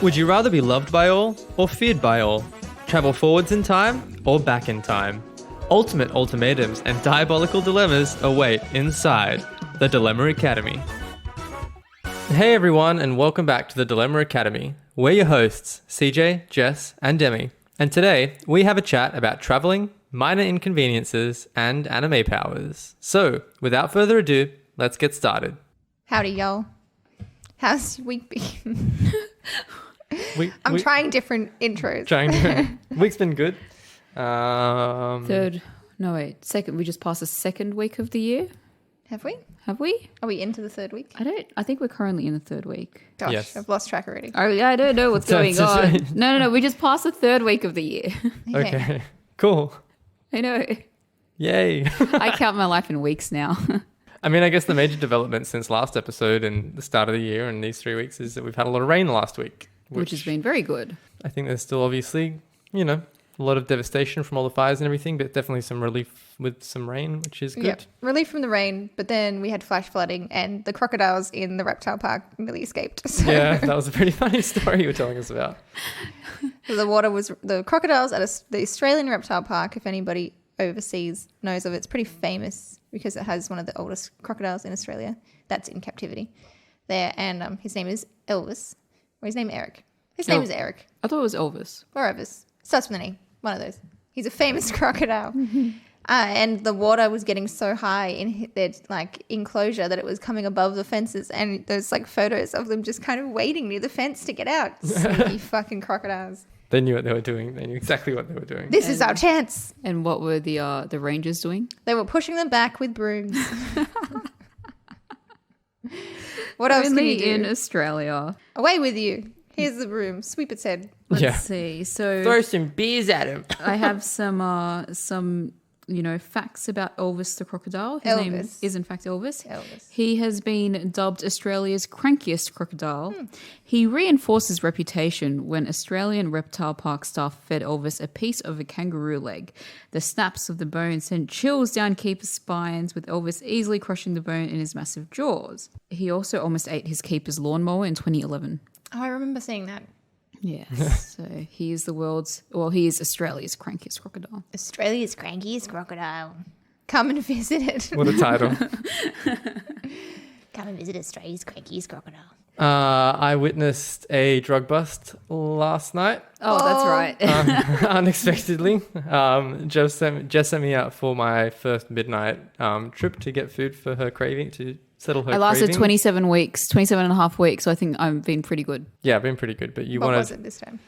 Would you rather be loved by all or feared by all? Travel forwards in time or back in time? Ultimate ultimatums and diabolical dilemmas await inside the Dilemma Academy. Hey everyone, and welcome back to the Dilemma Academy. We're your hosts, CJ, Jess, and Demi. And today, we have a chat about traveling, minor inconveniences, and anime powers. So, without further ado, let's get started. Howdy, y'all. How's your week been? I'm trying different intros. Week's been good. Second. We just passed the second week of the year. Have we? Have we? Are we into the third week? I think we're currently in the third week. Gosh, Yes. I've lost track already. I don't know what's going on. No. We just passed the third week of the year. Okay, cool. I know. Yay. I count my life in weeks now. I mean, I guess the major development since last episode and the start of the year and these 3 weeks is that we've had a lot of rain last week. Which has been very good. I think there's still obviously, a lot of devastation from all the fires and everything, but definitely some relief with some rain, which is good. Yeah, relief from the rain, but then we had flash flooding and the crocodiles in the reptile park nearly escaped. So Yeah, that was a pretty funny story you were telling us about. the crocodiles at the Australian reptile park, if anybody overseas knows of it, it's pretty famous because it has one of the oldest crocodiles in Australia that's in captivity there. And his name is Elvis. Or his name Eric. His name is Eric. I thought it was Elvis. Or Elvis. Starts with an E. One of those. He's a famous crocodile. And the water was getting so high in their enclosure that it was coming above the fences. And there's photos of them just kind of waiting near the fence to get out. Sneaky fucking crocodiles. They knew what they were doing. They knew exactly what they were doing. This is our chance. And what were the rangers doing? They were pushing them back with brooms. What else can you do? In Australia. Away with you. Here's the broom. Sweep its head. Let's see. So Throw some beers at him. I have some facts about Elvis the crocodile. His name is in fact Elvis. He has been dubbed Australia's crankiest crocodile. He reinforced his reputation when Australian reptile park staff fed Elvis a piece of a kangaroo leg. The snaps of the bone sent chills down keepers' spines, with Elvis easily crushing the bone in his massive jaws. He also almost ate his keeper's lawnmower in 2011. Oh, I remember seeing that. Yes. So he is he is Australia's crankiest crocodile. Australia's crankiest crocodile. Come and visit it. What a title. Come and visit Australia's crankiest crocodile. I witnessed a drug bust last night. Oh, that's right. Unexpectedly. Jess sent me out for my first midnight trip to get food for her craving, to settle her I lasted craving. 27 and a half weeks, so I think I've been pretty good. Yeah, I've been pretty good. But What was it this time?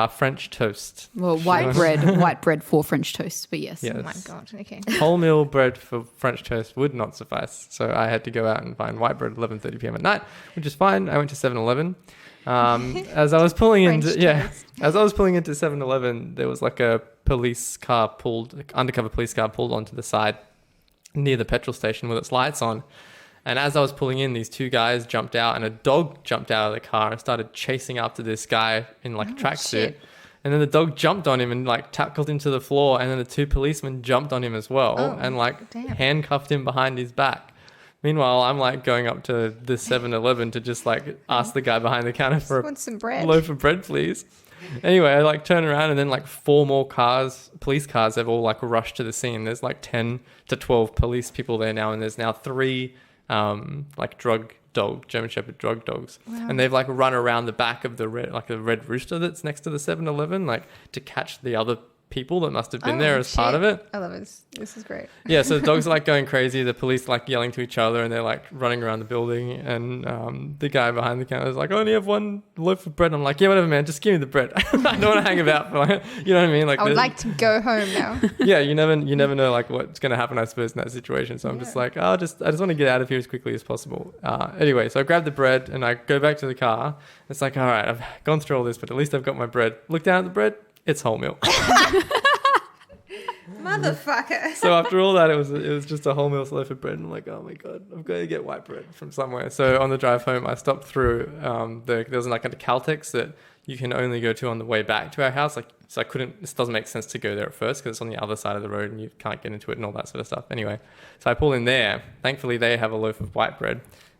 French toast. Well, white bread for French toast, but yes. Yes. Oh my God, okay. Wholemeal bread for French toast would not suffice. So I had to go out and find white bread at 11:30 p.m. at night, which is fine. I went to 7-Eleven. As I was pulling into 7-Eleven, there was a undercover police car pulled onto the side near the petrol station with its lights on. And as I was pulling in, these two guys jumped out and a dog jumped out of the car and started chasing after this guy in a tracksuit. Shit. And then the dog jumped on him and tackled him to the floor. And then the two policemen jumped on him as well and damn. handcuffed him behind his back. Meanwhile, I'm going up to the 7-Eleven to just ask the guy behind the counter for Want some bread? a loaf of bread, please. Anyway, I turn around and then four more police cars have all rushed to the scene. There's 10 to 12 police people there now, and there's now 3 German Shepherd drug dogs. Wow. And they've run around the back of the red rooster that's next to the 7-Eleven, to catch the other people that must have been there as part of it. I love this. This is great. Yeah, so the dogs are going crazy. The police yelling to each other, and they're running around the building. And the guy behind the counter is I only have one loaf of bread. I'm yeah, whatever, man. Just give me the bread. I don't want to hang about for you know what I mean? I would like to go home now. Yeah, you never know what's going to happen, I suppose, in that situation. So I'm just I just want to get out of here as quickly as possible. Anyway, so I grab the bread and I go back to the car. It's all right, I've gone through all this, but at least I've got my bread. Look down at the bread. It's wholemeal. Motherfucker. So after all that, it was just a wholemeal loaf of bread. And I'm oh my God, I'm going to get white bread from somewhere. So on the drive home, I stopped through, there was a Caltex that you can only go to on the way back to our house. So I couldn't, this doesn't make sense to go there at first because it's on the other side of the road and you can't get into it and all that sort of stuff. Anyway, so I pull in there. Thankfully, they have a loaf of white bread,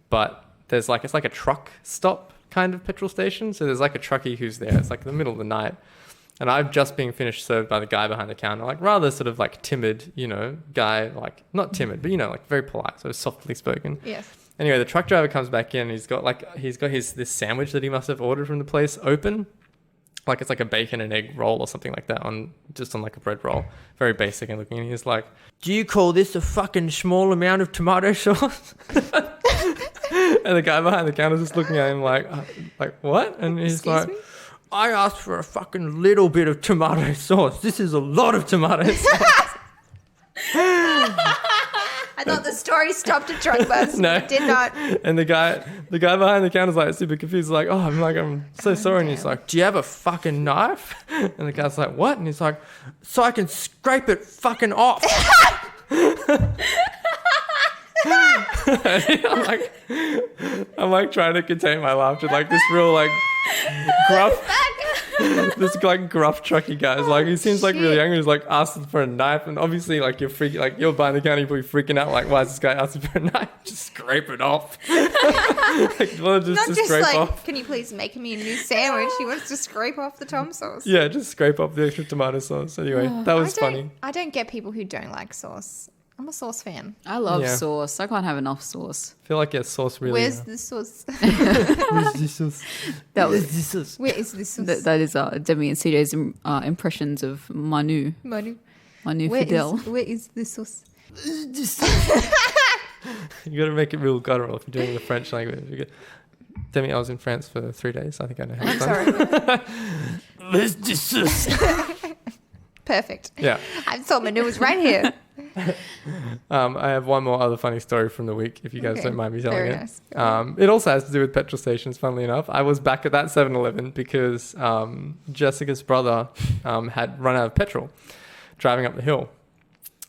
but there's it's a truck stop kind of petrol station. So there's like a truckie who's there. It's like the middle of the night. And I've just been finished served by the guy behind the counter, like rather sort of like timid, guy, like not timid, but like very polite, sort of softly spoken. Yes. Anyway, the truck driver comes back in and he's got this sandwich that he must have ordered from the place open. Like it's like a bacon and egg roll or something like that on like a bread roll. Very basic and looking. And he's like, "Do you call this a fucking small amount of tomato sauce?" And the guy behind the counter is just looking at him like what? And he's Excuse me? "I asked for a fucking little bit of tomato sauce. This is a lot of tomato sauce." I thought the story stopped at truck bus. No. It did not. And the guy behind the counter is like super confused, like, I'm so sorry. And he's like, "Do you have a fucking knife?" And the guy's like, "What?" And he's like, "So I can scrape it fucking off." I'm like trying to contain my laughter, like this real like gruff. This like gruff trucky guy is like, he seems like really angry. He's like asking for a knife, and obviously like you're freaking, like you're behind the counter, you're probably freaking out. Like, why is this guy asking for a knife? Just scrape it off. Like, well, just Not to just scrape like, off. "Can you please make me a new sandwich?" He wants to scrape off the tom sauce. Yeah, just scrape off the extra tomato sauce. Anyway, that was funny. I don't get people who don't like sauce. I'm a sauce fan. I love Yeah. sauce. I can't have enough sauce. I feel like sauce really. Where's the sauce? Where's the sauce? That was Where's the sauce? Where is the sauce? that is Demi and CJ's impressions of Manu Manu. Fidel. Where is the sauce? You got to make it real guttural if you're doing the French language. Demi, I was in France for 3 days. I think I know how I'm to sorry. Where's the sauce? Perfect. Yeah. I thought Manu was right here. I have one more other funny story from the week, if you guys Okay. don't mind me telling Very it. nice. It also has to do with petrol stations, funnily enough. I was back at that 7-Eleven because Jessica's brother had run out of petrol driving up the hill.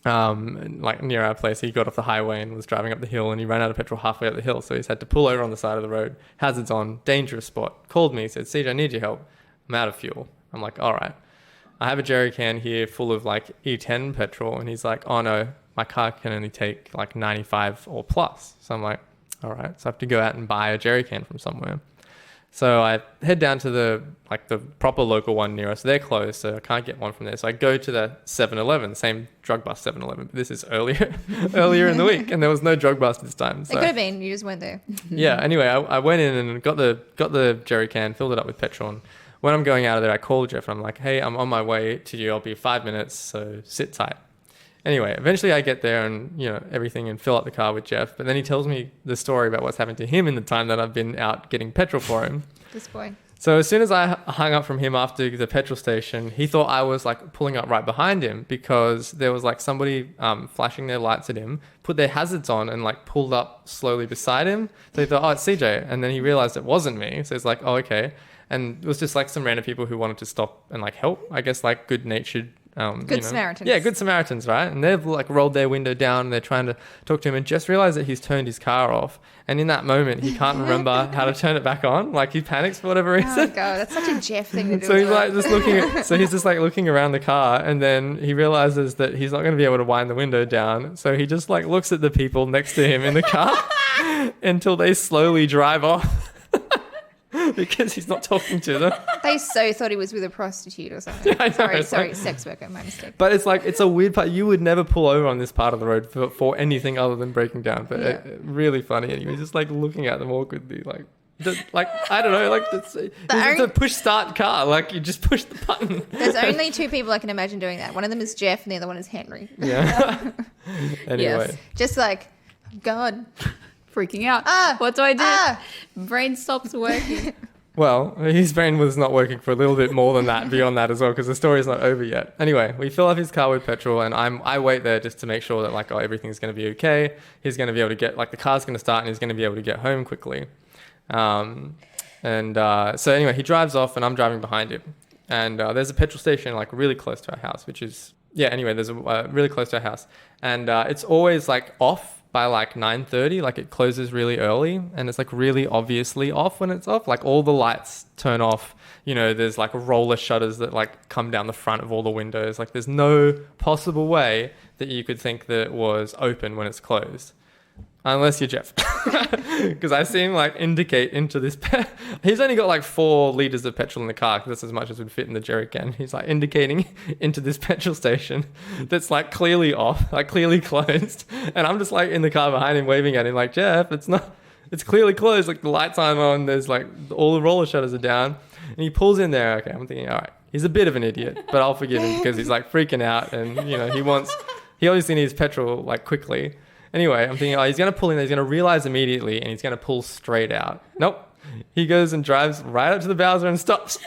Like near our place, he got off the highway and was driving up the hill, and he ran out of petrol halfway up the hill, so he's had to pull over on the side of the road, hazards on, dangerous spot. Called me, said, "CJ, I need your help. I'm out of fuel." I'm like, "All right. I have a jerry can here full of like E10 petrol." And he's like, "Oh no, my car can only take like 95 or plus." So I'm like, "All right." So I have to go out and buy a jerry can from somewhere. So I head down to the proper local one near us. They're closed, so I can't get one from there. So I go to the 7-Eleven, same drug bust 7-Eleven, but this is earlier in the week, and there was no drug bust this time. So It could have been. You just weren't there. yeah. Anyway, I went in and got the jerry can, filled it up with petrol, and when I'm going out of there, I call Jeff and I'm like, "Hey, I'm on my way to you. I'll be 5 minutes, so sit tight." Anyway, eventually I get there and, everything, and fill up the car with Jeff. But then he tells me the story about what's happened to him in the time that I've been out getting petrol for him. This boy. So as soon as I hung up from him after the petrol station, he thought I was like pulling up right behind him because there was like somebody flashing their lights at him, put their hazards on and like pulled up slowly beside him. So he thought, "Oh, it's CJ." And then he realized it wasn't me. So he's like, "Oh, okay." And it was just like some random people who wanted to stop and like help, I guess, like good-natured Samaritans. Yeah, good Samaritans, right? And they've like rolled their window down and they're trying to talk to him, and just realized that he's turned his car off. And in that moment, he can't remember how to turn it back on. Like he panics for whatever reason. Oh god, that's such a Jeff thing to do. So as he's well. like just looking around the car, and then he realizes that he's not going to be able to wind the window down. So he just like looks at the people next to him in the car until they slowly drive off. Because he's not talking to them. They so thought he was with a prostitute or something. Yeah, I know, Sorry, sex worker, my mistake. But it's like, it's a weird part. You would never pull over on this part of the road for anything other than breaking down. But really funny. And he was just like looking at them awkwardly, like I don't know, like it's a push start car. Like you just push the button. There's only two people I can imagine doing that. One of them is Jeff and the other one is Henry. Yeah. Anyway. Yes. Just like, God. Freaking out. What do I do? Brain stops working. Well, his brain was not working for a little bit more than that, beyond that as well, because the story's not over yet. Anyway, we fill up his car with petrol, and I wait there just to make sure that like, everything's going to be okay. He's going to be able to get, like, the car's going to start, and he's going to be able to get home quickly. So anyway, he drives off, and I'm driving behind him. And there's a petrol station like really close to our house, which is there's a really close to our house, and it's always like off by like 9:30, like it closes really early, and it's like really obviously off when it's off. Like all the lights turn off, there's like roller shutters that like come down the front of all the windows. Like there's no possible way that you could think that it was open when it's closed. Unless you're Jeff. Because I see him like indicate into this. He's only got like 4 liters of petrol in the car because that's as much as would fit in the jerry can. He's like indicating into this petrol station that's like clearly off, like clearly closed. And I'm just like in the car behind him waving at him like, Jeff, it's clearly closed. Like the lights aren't on. There's like all the roller shutters are down. And he pulls in there. Okay, I'm thinking, all right, he's a bit of an idiot, but I'll forgive him because he's like freaking out and, you know, he obviously needs petrol like quickly. Anyway, I'm thinking, he's going to pull in there. He's going to realize immediately and he's going to pull straight out. Nope. He goes and drives right up to the Bowser and stops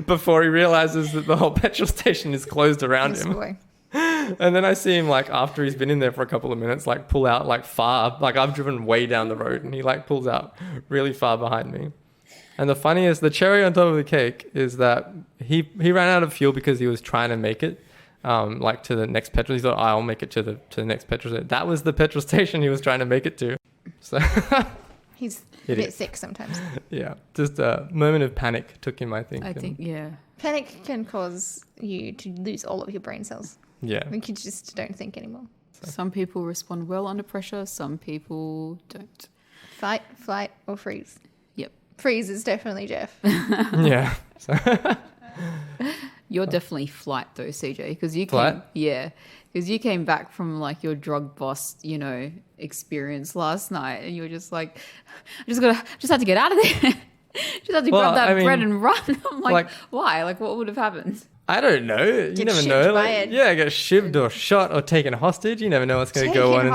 before he realizes that the whole petrol station is closed around him. Boy. And then I see him like after he's been in there for a couple of minutes, like pull out like far, like I've driven way down the road and he like pulls out really far behind me. And the funniest, the cherry on top of the cake is that he ran out of fuel because he was trying to make it like to the next petrol. He thought, I'll make it to the next petrol station. That was the petrol station he was trying to make it to. So he's a bit sick sometimes. Yeah, just a moment of panic took him, I think. Yeah. Panic can cause you to lose all of your brain cells. Yeah. I think you just don't think anymore. Some people respond well under pressure. Some people don't. Fight, flight, or freeze. Yep. Freeze is definitely Jeff. Yeah. You're definitely flight though, CJ, because you flight? because you came back from like your drug bust, you know, experience last night, and you were just like, just had to get out of there. Just had to grab that bread and run. I'm like, why? Like, what would have happened? I don't know. You never know. Like, yeah, get shivved or shot or taken hostage. You never know what's going to go on in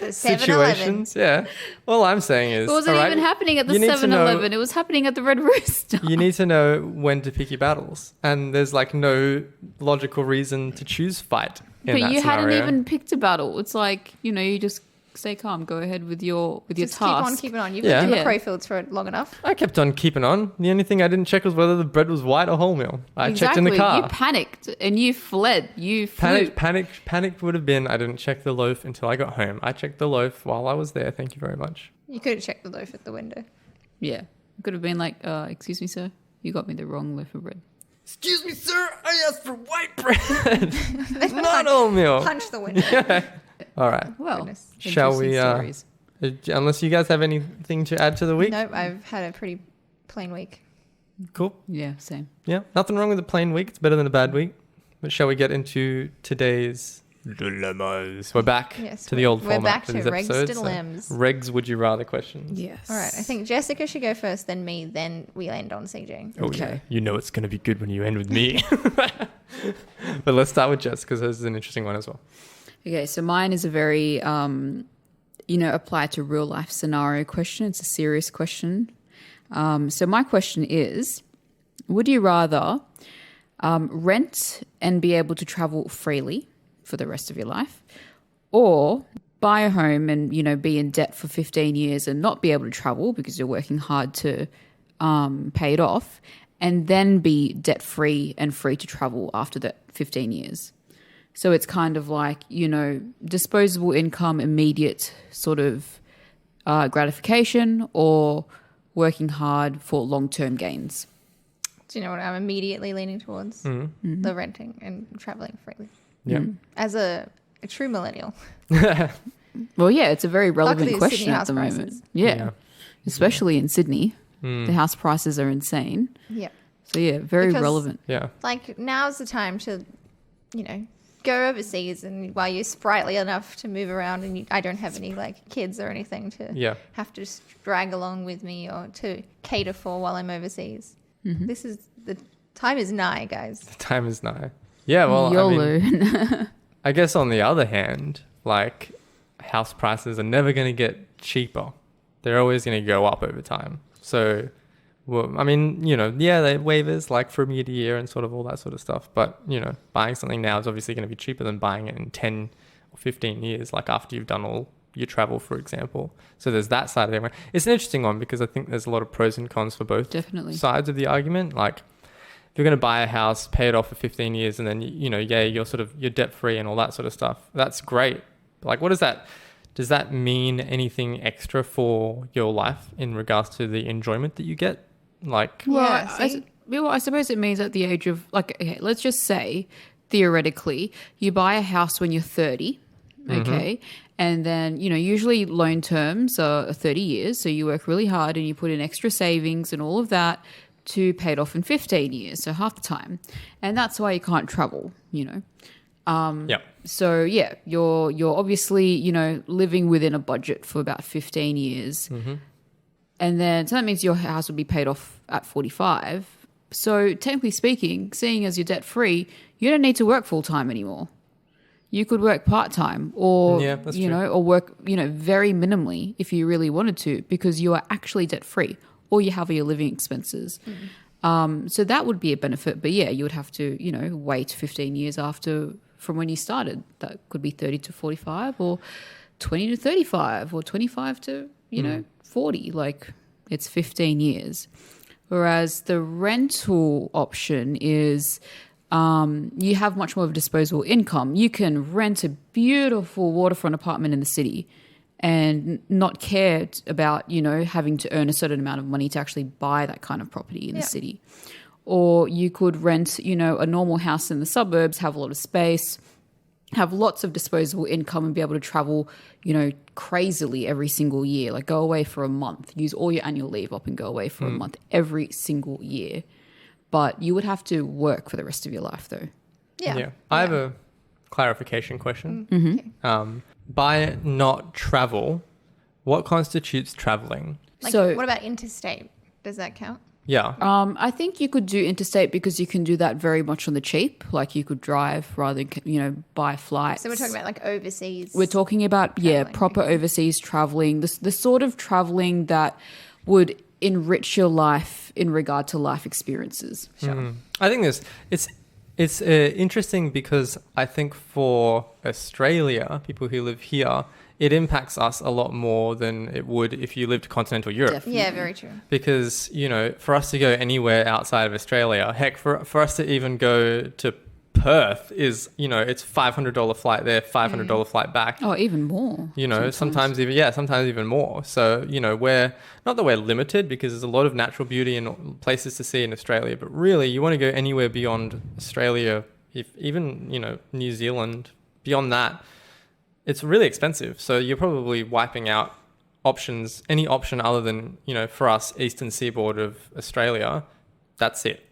those situations. Yeah. All I'm saying is, it wasn't even happening at the 7-Eleven. It was happening at the Red Rooster. You need to know when to pick your battles, and there's like no logical reason to choose fight in that scenario. Hadn't even picked a battle. It's like, you know, you just stay calm. Go ahead with your task. Keep on. You've been in Crowfields for long enough. I kept on keeping on. The only thing I didn't check was whether the bread was white or wholemeal. I checked in the car. You panicked and you fled. You flew. Panicked would have been I didn't check the loaf until I got home. I checked the loaf while I was there. Thank you very much. You could have checked the loaf at the window. Yeah. Could have been like, excuse me, sir. You got me the wrong loaf of bread. Excuse me, sir. I asked for white bread. Not wholemeal. Punch the window. Yeah. All right. Well, shall we? Unless you guys have anything to add to the week? Nope, I've had a pretty plain week. Cool. Yeah, same. Yeah, nothing wrong with a plain week. It's better than a bad week. But shall we get into today's dilemmas? We're back to the old format. We're back to Reg's dilemmas. So Reg's would you rather questions. Yes. All right. I think Jessica should go first, then me, then we end on CJ. Oh, okay. Yeah. You know it's going to be good when you end with me. But let's start with Jess because this is an interesting one as well. Okay, so mine is a very, apply to real life scenario question. It's a serious question. So my question is, would you rather rent and be able to travel freely for the rest of your life, or buy a home and, you know, be in debt for 15 years and not be able to travel because you're working hard to pay it off, and then be debt free and free to travel after that 15 years? So it's kind of like, you know, disposable income, immediate sort of gratification, or working hard for long-term gains. Do you know what I'm immediately leaning towards? Mm-hmm. The renting and traveling freely. Yeah. As a true millennial. Well, yeah, it's a very relevant question at the moment. Yeah. Especially in Sydney. The house prices are insane. Yeah. So, yeah, very relevant. Yeah. Like, now's the time to, you know, go overseas, and while you're sprightly enough to move around, and I don't have any like kids or anything to have to just drag along with me or to cater for while I'm overseas. Mm-hmm. The time is nigh, guys. The time is nigh. Yeah, well, YOLO. I mean, I guess on the other hand, like, house prices are never going to get cheaper. They're always going to go up over time. So, well, I mean, you know, yeah, they have waivers like from year to year and sort of all that sort of stuff. But, you know, buying something now is obviously going to be cheaper than buying it in 10 or 15 years, like after you've done all your travel, for example. So there's that side of it. It's an interesting one because I think there's a lot of pros and cons for both sides of the argument. Like, if you're going to buy a house, pay it off for 15 years, and then, you know, yeah, you're debt free and all that sort of stuff. That's great. But like, what does that mean anything extra for your life in regards to the enjoyment that you get? Like, I suppose it means at the age of, like, okay, let's just say theoretically you buy a house when you're 30, Okay. And then, usually loan terms are 30 years. So you work really hard and you put in extra savings and all of that to pay it off in 15 years. So half the time. And that's why you can't travel, So yeah, you're obviously, living within a budget for about 15 years. And then, so that means your house will be paid off at 45. So technically speaking, seeing as you're debt free, you don't need to work full time anymore. You could work part-time or, or work, very minimally if you really wanted to, because you are actually debt-free or you have your living expenses. So that would be a benefit. But yeah, you would have to, wait 15 years from when you started. That could be 30 to 45 or 20 to 35 or 25 to, 40. Like it's 15 years. Whereas the rental option is... you have much more of a disposable income. You can rent a beautiful waterfront apartment in the city and not care about, having to earn a certain amount of money to actually buy that kind of property in the city. Or you could rent, a normal house in the suburbs, have a lot of space, have lots of disposable income and be able to travel, crazily every single year. Like go away for a month, use all your annual leave up and go away for a month every single year. But you would have to work for the rest of your life, though. Yeah. I have a clarification question. By not travel, what constitutes traveling? What about interstate? Does that count? Yeah. I think you could do interstate because you can do that very much on the cheap. Like you could drive rather than, buy flights. So we're talking about like overseas. We're talking about, proper overseas traveling, the sort of traveling that would enrich your life in regard to life experiences. I think it's interesting because I think for Australia, people who live here, it impacts us a lot more than it would if you lived continental Europe. Definitely. Yeah, very true. Because, for us to go anywhere outside of Australia, heck, for us to even go to Perth is, it's $500 flight there, $500 flight back. Oh, even more. Sometimes even more. So, we're not that we're limited because there's a lot of natural beauty and places to see in Australia, but really you want to go anywhere beyond Australia, even New Zealand, beyond that, it's really expensive. So you're probably wiping out any option other than, for us, eastern seaboard of Australia. That's it.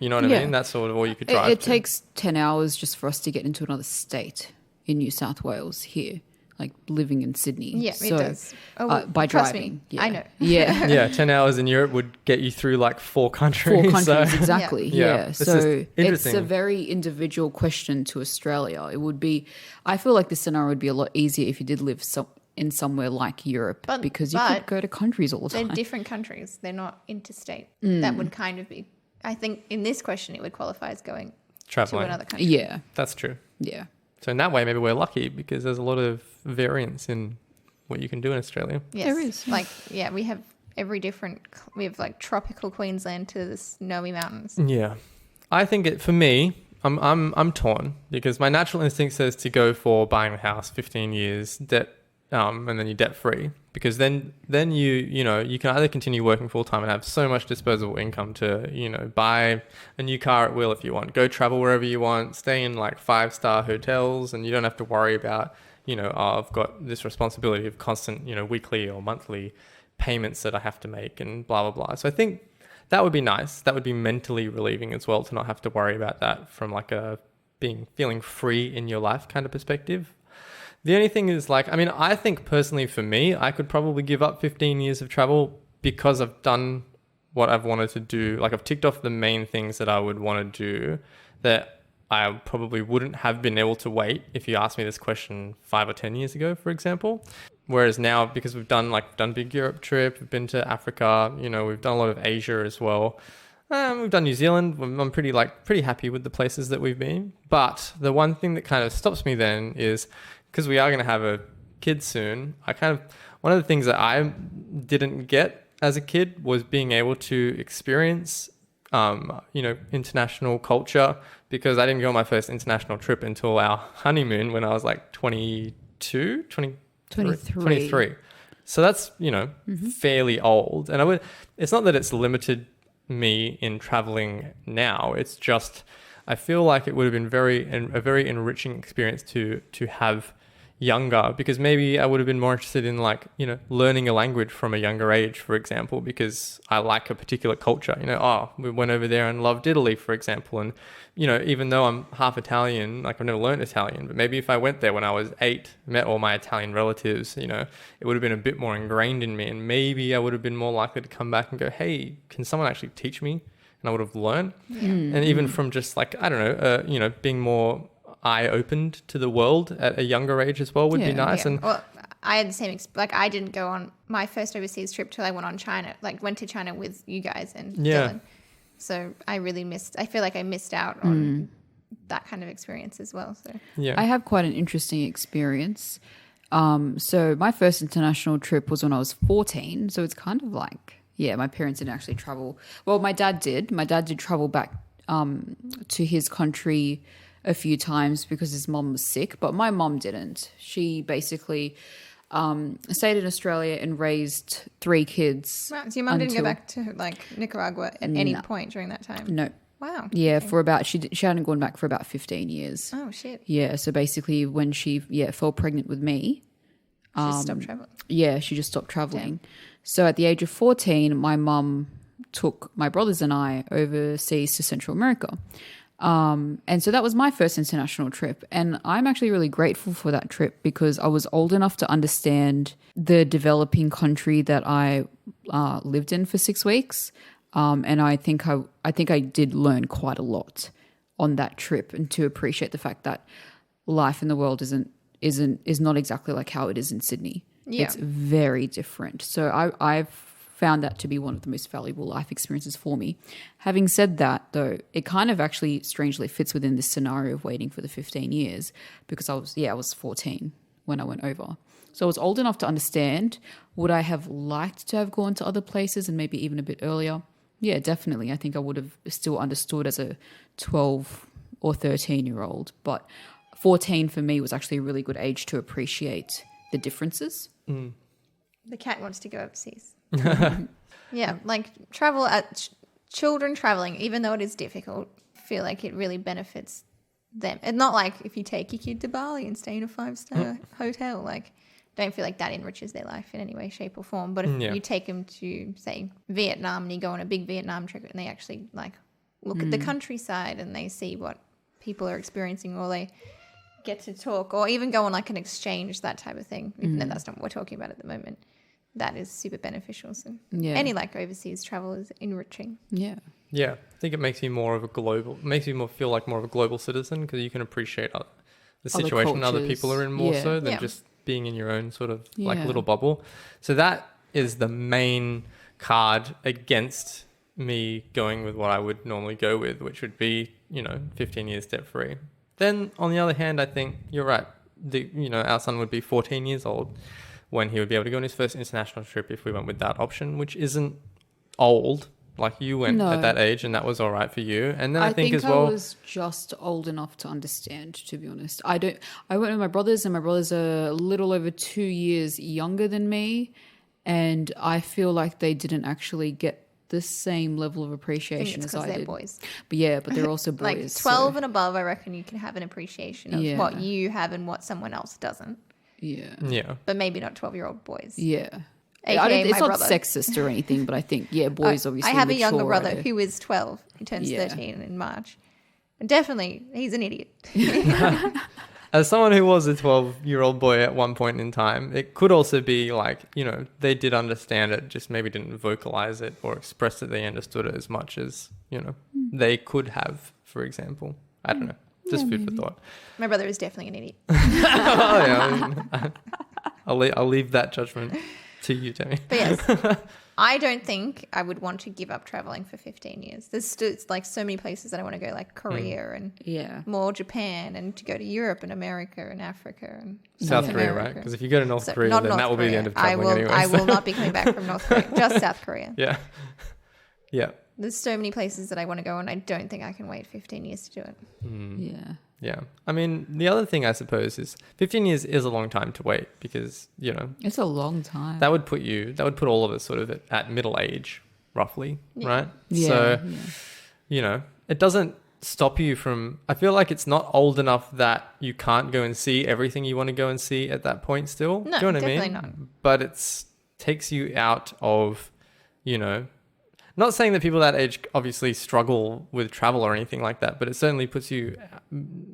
You know what I mean? That's sort of all you could drive. It takes 10 hours just for us to get into another state in New South Wales here, like living in Sydney. Yeah, it does. By trust driving. Me, yeah. I know. Yeah. Yeah, 10 hours in Europe would get you through like 4 countries. 4 countries, exactly. Yeah. So it's a very individual question to Australia. It would be, I feel like this scenario would be a lot easier if you did live in somewhere like Europe because you could go to countries all the time. They're different countries. They're not interstate. That would kind of be... I think in this question it would qualify as going traveling to another country. Yeah. That's true. Yeah. So in that way, maybe we're lucky because there's a lot of variance in what you can do in Australia. Yes. There is. We have we have like tropical Queensland to the snowy mountains. Yeah. I think for me, I'm torn because my natural instinct says to go for buying a house, 15 years, debt, and then you're debt free. Because then you can either continue working full time and have so much disposable income to buy a new car at will if you want, go travel wherever you want, stay in like 5-star hotels, and you don't have to worry about I've got this responsibility of constant weekly or monthly payments that I have to make and blah blah blah. So I think that would be nice. That would be mentally relieving as well to not have to worry about that from like a feeling free in your life kind of perspective. The only thing is I think personally for me, I could probably give up 15 years of travel because I've done what I've wanted to do. Like I've ticked off the main things that I would want to do that I probably wouldn't have been able to wait if you asked me this question 5 or 10 years ago, for example. Whereas now, because we've done big Europe trip, we've been to Africa, we've done a lot of Asia as well. We've done New Zealand. I'm pretty happy with the places that we've been. But the one thing that kind of stops me then is, because we are going to have a kid soon, one of the things that I didn't get as a kid was being able to experience, international culture, because I didn't go on my first international trip until our honeymoon when I was like 23. So that's, fairly old. And it's not that it's limited me in traveling now. It's just, I feel like it would have been a very enriching experience to have younger, because maybe I would have been more interested in like, you know, learning a language from a younger age, for example, because I like a particular culture. You know, we went over there and loved Italy, for example. And, you know, even though I'm half Italian, like I've never learned Italian, but maybe if I went there when I was 8, met all my Italian relatives, you know, it would have been a bit more ingrained in me. And maybe I would have been more likely to come back and go, hey, can someone actually teach me? And I would have learned. And even from just like, I don't know, you know, being more eye opened to the world at a younger age as well would be nice. Yeah. And well, I had the same like I didn't go on my first overseas trip till I went to China with you guys and Dylan. So I feel like I missed out on that kind of experience as well. So I have quite an interesting experience. So my first international trip was when I was 14. So it's kind of like, my parents didn't actually travel. Well, my dad did. My dad did travel back to his country a few times because his mom was sick, but my mom didn't. She basically stayed in Australia and raised 3 kids. Wow, so your mom didn't go back to like Nicaragua at any point during that time? No. Wow. Yeah, for about she hadn't gone back for about 15 years. Oh shit. Yeah, so basically when she fell pregnant with me, she just stopped traveling. Yeah, she just stopped traveling. Damn. So at the age of 14, my mum took my brothers and I overseas to Central America. And so that was my first international trip. And I'm actually really grateful for that trip because I was old enough to understand the developing country that I lived in for 6 weeks. And I think I did learn quite a lot on that trip, and to appreciate the fact that life in the world is not exactly like how it is in Sydney. Yeah. It's very different. So I've found that to be one of the most valuable life experiences for me. Having said that, though, it kind of actually strangely fits within this scenario of waiting for the 15 years because I was 14 when I went over. So I was old enough to understand. Would I have liked to have gone to other places and maybe even a bit earlier? Yeah, definitely. I think I would have still understood as a 12 or 13-year-old. But 14 for me was actually a really good age to appreciate the differences. Mm. The cat wants to go overseas. Yeah, like children traveling, even though it is difficult, feel like it really benefits them. And not like if you take your kid to Bali and stay in a 5-star hotel, like don't feel like that enriches their life in any way, shape or form. But if you take them to, say, Vietnam and you go on a big Vietnam trip and they actually like look at the countryside and they see what people are experiencing, or they get to talk, or even go on like an exchange, that type of thing, even though that's not what we're talking about at the moment. That is super beneficial. So any like overseas travel is enriching. Yeah. Yeah. I think it makes you feel like more of a global citizen because you can appreciate the situation other people are in more so than just being in your own sort of like little bubble. So that is the main card against me going with what I would normally go with, which would be, 15 years debt free. Then on the other hand, I think you're right. Our son would be 14 years old when he would be able to go on his first international trip if we went with that option, which isn't old. Like you went at that age and that was all right for you. And then I think as well, I was just old enough to understand, to be honest. I went with my brothers, and my brothers are a little over 2 years younger than me. And I feel like they didn't actually get the same level of appreciation as I did. They're boys. But they're also boys. Like 12 and above, I reckon you can have an appreciation of what you have and what someone else doesn't. Yeah. Yeah. But maybe not 12-year-old boys. Yeah. AKA it's my not brother. sexist or anything, but I think, boys obviously I have a mature, younger brother who is 12. He turns 13 in March. And definitely, he's an idiot. As someone who was a 12-year-old boy at one point in time, it could also be like, they did understand it, just maybe didn't vocalize it or express that they understood it as much as, they could have, for example. I don't know. Just food for thought. My brother is definitely an idiot. I'll leave that judgment to you, Tammy. But yes, I don't think I would want to give up traveling for 15 years. There's like so many places that I want to go, like Korea and more Japan, and to go to Europe and America and Africa and South Korea, right? Because if you go to North Korea, then that will be the end of traveling anyway. I will not be coming back from North Korea, just South Korea. Yeah. Yeah. There's so many places that I want to go, and I don't think I can wait 15 years to do it. Yeah. Yeah. I mean, the other thing I suppose is 15 years is a long time to wait because, it's a long time. That would put all of us sort of at middle age, roughly, right? Yeah. So, it doesn't stop you from... I feel like it's not old enough that you can't go and see everything you want to go and see at that point still. No, Do you know what I definitely mean? not. But it takes you out of, you know... Not saying that people that age obviously struggle with travel or anything like that, but it certainly puts you...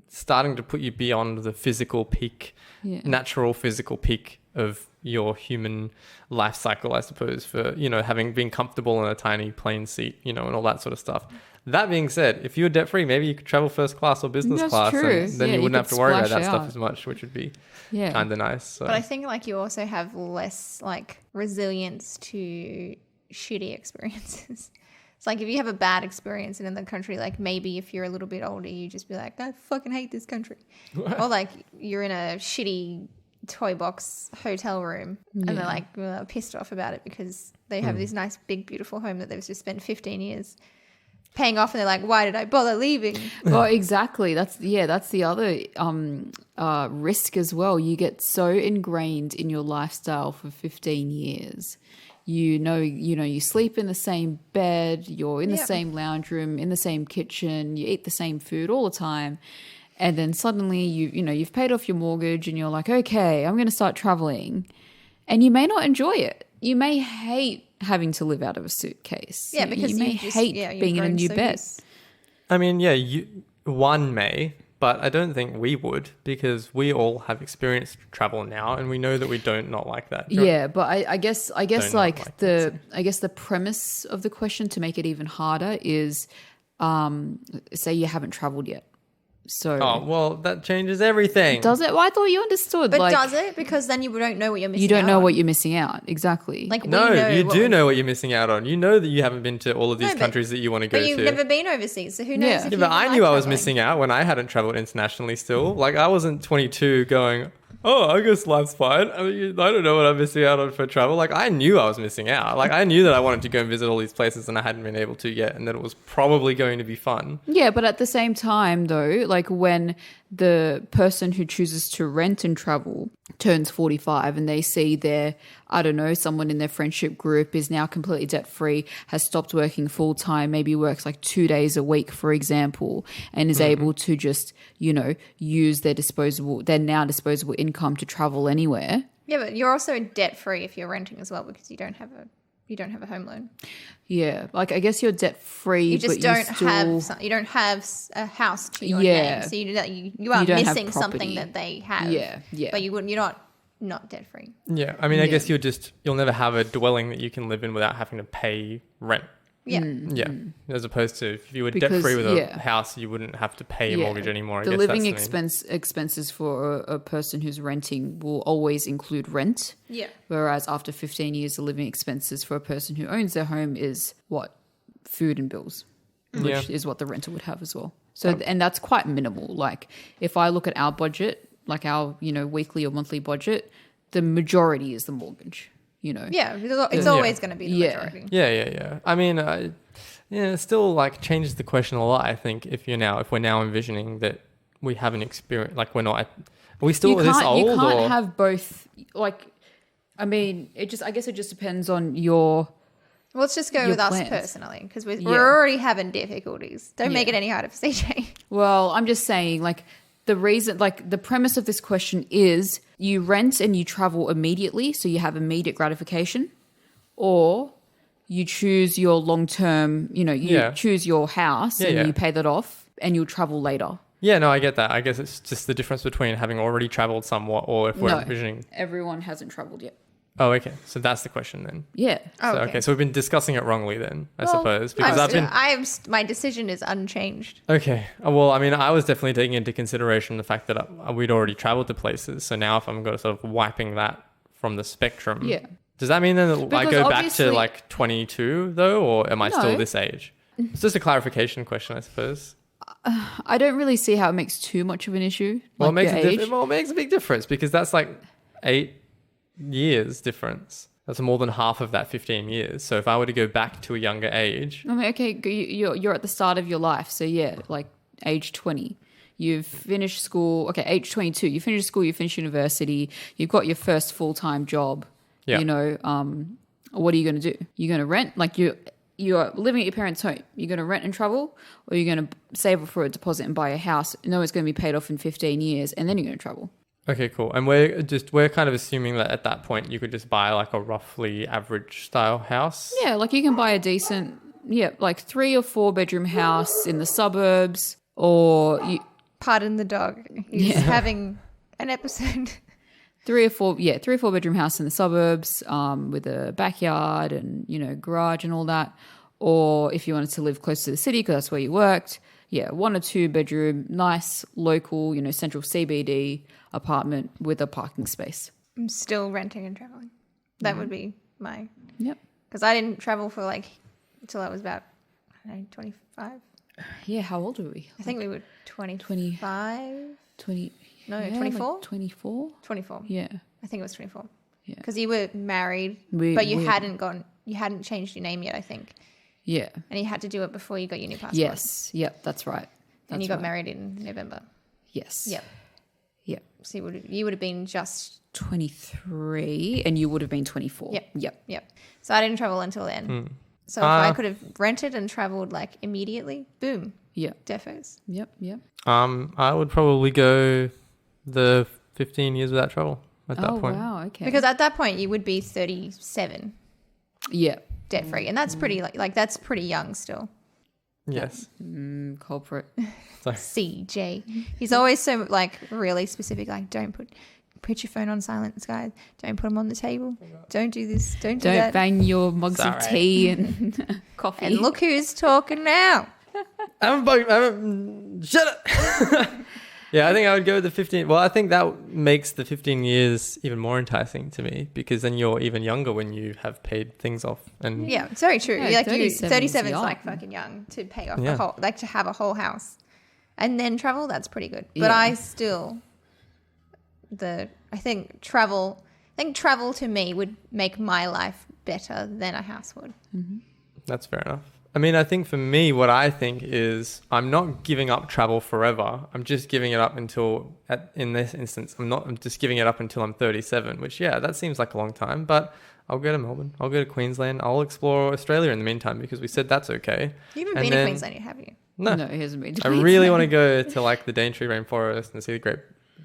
starting to put you beyond the physical peak, natural physical peak of your human life cycle, I suppose, for, you know, having been comfortable in a tiny plane seat, you know, and all that sort of stuff. That being said, if you were debt free, maybe you could travel first class or business class. True. And then you wouldn't have to worry about that stuff as much, which would be kind of nice. So. But I think like you also have less like resilience to shitty experiences. It's like if you have a bad experience in another country, like maybe if you're a little bit older, you just be like, I fucking hate this country. Or like you're in a shitty toy box hotel room and they're like pissed off about it because they have this nice big beautiful home that they've just spent 15 years paying off, and they're like, why did I bother leaving? Well, exactly. That's the other risk as well. You get so ingrained in your lifestyle for 15 years. You know, you sleep in the same bed, you're in the same lounge room, in the same kitchen, you eat the same food all the time. And then suddenly you've paid off your mortgage and you're like, okay, I'm going to start traveling. And you may not enjoy it. You may hate having to live out of a suitcase. Yeah, because you may hate being in a new bed. I mean, one may, but I don't think we would, because we all have experienced travel now and we know that we don't not like that. Yeah, but I guess the premise of the question, to make it even harder, is say you haven't traveled yet. So that changes everything. Does it? Well, I thought you understood. But does it? Because then you don't know what you're missing out on. You don't know what you're missing out. Exactly. Like, you do know what you're missing out on. You know that you haven't been to all of these countries that you want to go to. But you've never been overseas, so who knows? Yeah, but I knew I was missing out when I hadn't traveled internationally still. Like, I wasn't 22 going, oh, I guess life's fine. I mean, I don't know what I'm missing out on for travel. Like, I knew I was missing out. Like, I knew that I wanted to go and visit all these places and I hadn't been able to yet, and that it was probably going to be fun. Yeah, but at the same time, though, like when the person who chooses to rent and travel turns 45 and they see someone in their friendship group is now completely debt-free, has stopped working full-time, maybe works like 2 days a week, for example, and is able to just, use their now disposable income to travel anywhere. Yeah, but you're also debt-free if you're renting as well, because you don't have a home loan. Yeah, like I guess you're debt free. You just don't have a house to your name, so you are missing something that they have. Yeah. But you're not debt free. Yeah, I mean, I guess you'll never have a dwelling that you can live in without having to pay rent. Yeah. Yeah. As opposed to if you were debt free with a house, you wouldn't have to pay your mortgage anymore. The living expenses for a person who's renting will always include rent. Yeah. Whereas after 15 years, the living expenses for a person who owns their home is what? Food and bills, which is what the rental would have as well. So, and that's quite minimal. Like if I look at our budget, like our, weekly or monthly budget, the majority is the mortgage. Yeah, it's always going to be the majority. Yeah. I mean, it still like changes the question a lot. I think if we're now envisioning that we haven't experienced, like are we still this old? You can't have both. Like, I mean, I guess it just depends on your. Well, let's just go with us personally, because we're already having difficulties. Don't make it any harder for CJ. Well, I'm just saying, like, the reason, like, the premise of this question is you rent and you travel immediately, so you have immediate gratification, or you choose your long-term, choose your house and you pay that off and you'll travel later. Yeah, no, I get that. I guess it's just the difference between having already traveled somewhat or if we're envisioning. Everyone hasn't traveled yet. Oh, okay. So that's the question then. Yeah. So we've been discussing it wrongly then, I suppose. Because my decision is unchanged. Okay. Well, I mean, I was definitely taking into consideration the fact that we'd already traveled to places. So now if I'm sort of wiping that from the spectrum. Yeah. Does that mean that I go back to like 22 though, or am I still this age? It's just a clarification question, I suppose. I don't really see how it makes too much of an issue. Well, it makes a big difference because that's like 8 years difference. That's more than half of that 15 years. So if I were to go back to a younger age. I mean, okay, you're at the start of your life. So yeah, like age 20. You've finished school. Okay, age 22. You finish school, you finish university. You've got your first full-time job. Yeah. What are you going to do? You're going to rent? Like you're living at your parents' home, you're going to rent and travel, or you're going to save up for a deposit and buy a house, know it's going to be paid off in 15 years, and then you're going to travel. Okay, cool. And we're kind of assuming that at that point you could just buy like a roughly average style house. Yeah, like you can buy a decent, like 3 or 4 bedroom house in the suburbs, or you... Pardon the dog. He's having an episode. 3 or 4 bedroom house in the suburbs, with a backyard and, garage and all that. Or if you wanted to live close to the city because that's where you worked, 1 or 2 bedroom, nice local, central CBD apartment with a parking space. I'm still renting and traveling. That would be my... Yep. Because I didn't travel for until I was about, 25. Yeah, how old were we? I think we were 25. 20... No, 24? 24? 24. Yeah. I think it was 24. Yeah. Because you were married, but you hadn't changed your name yet, I think. Yeah. And you had to do it before you got your new passport. Yes. Yep, that's right. And you got married in November. Yes. Yep. Yep. So you would have been just 23 and you would have been 24. Yep. So I didn't travel until then. So if I could have rented and traveled immediately, boom. Yeah. Defos. Yep. I would probably go the 15 years without travel at that point. Oh, wow. Okay. Because at that point you would be 37 yeah. debt free. And that's pretty that's pretty young still. Yes. Culprit. CJ. He's always so really specific. Don't put your phone on silent, guys. Don't put them on the table. Don't do this. Don't do that. Don't bang your mugs of tea and coffee. And look who's talking now. Shut up. Yeah, I think I would go with the 15. Well, I think that makes the 15 years even more enticing to me because then you're even younger when you have paid things off. And yeah, it's very true. Yeah, 37 is fucking young to pay off the whole, to have a whole house and then travel. That's pretty good. But I still, I think travel to me would make my life better than a house would. Mm-hmm. That's fair enough. I mean, I think for me, what I think is I'm not giving up travel forever. I'm just giving it up until, in this instance, I'm just giving it up until I'm 37, which, that seems like a long time, but I'll go to Melbourne. I'll go to Queensland. I'll explore Australia in the meantime because we said that's okay. You haven't been to Queensland yet, have you? No, he hasn't been to I Queensland. really want to go to the Daintree Rainforest and see the Great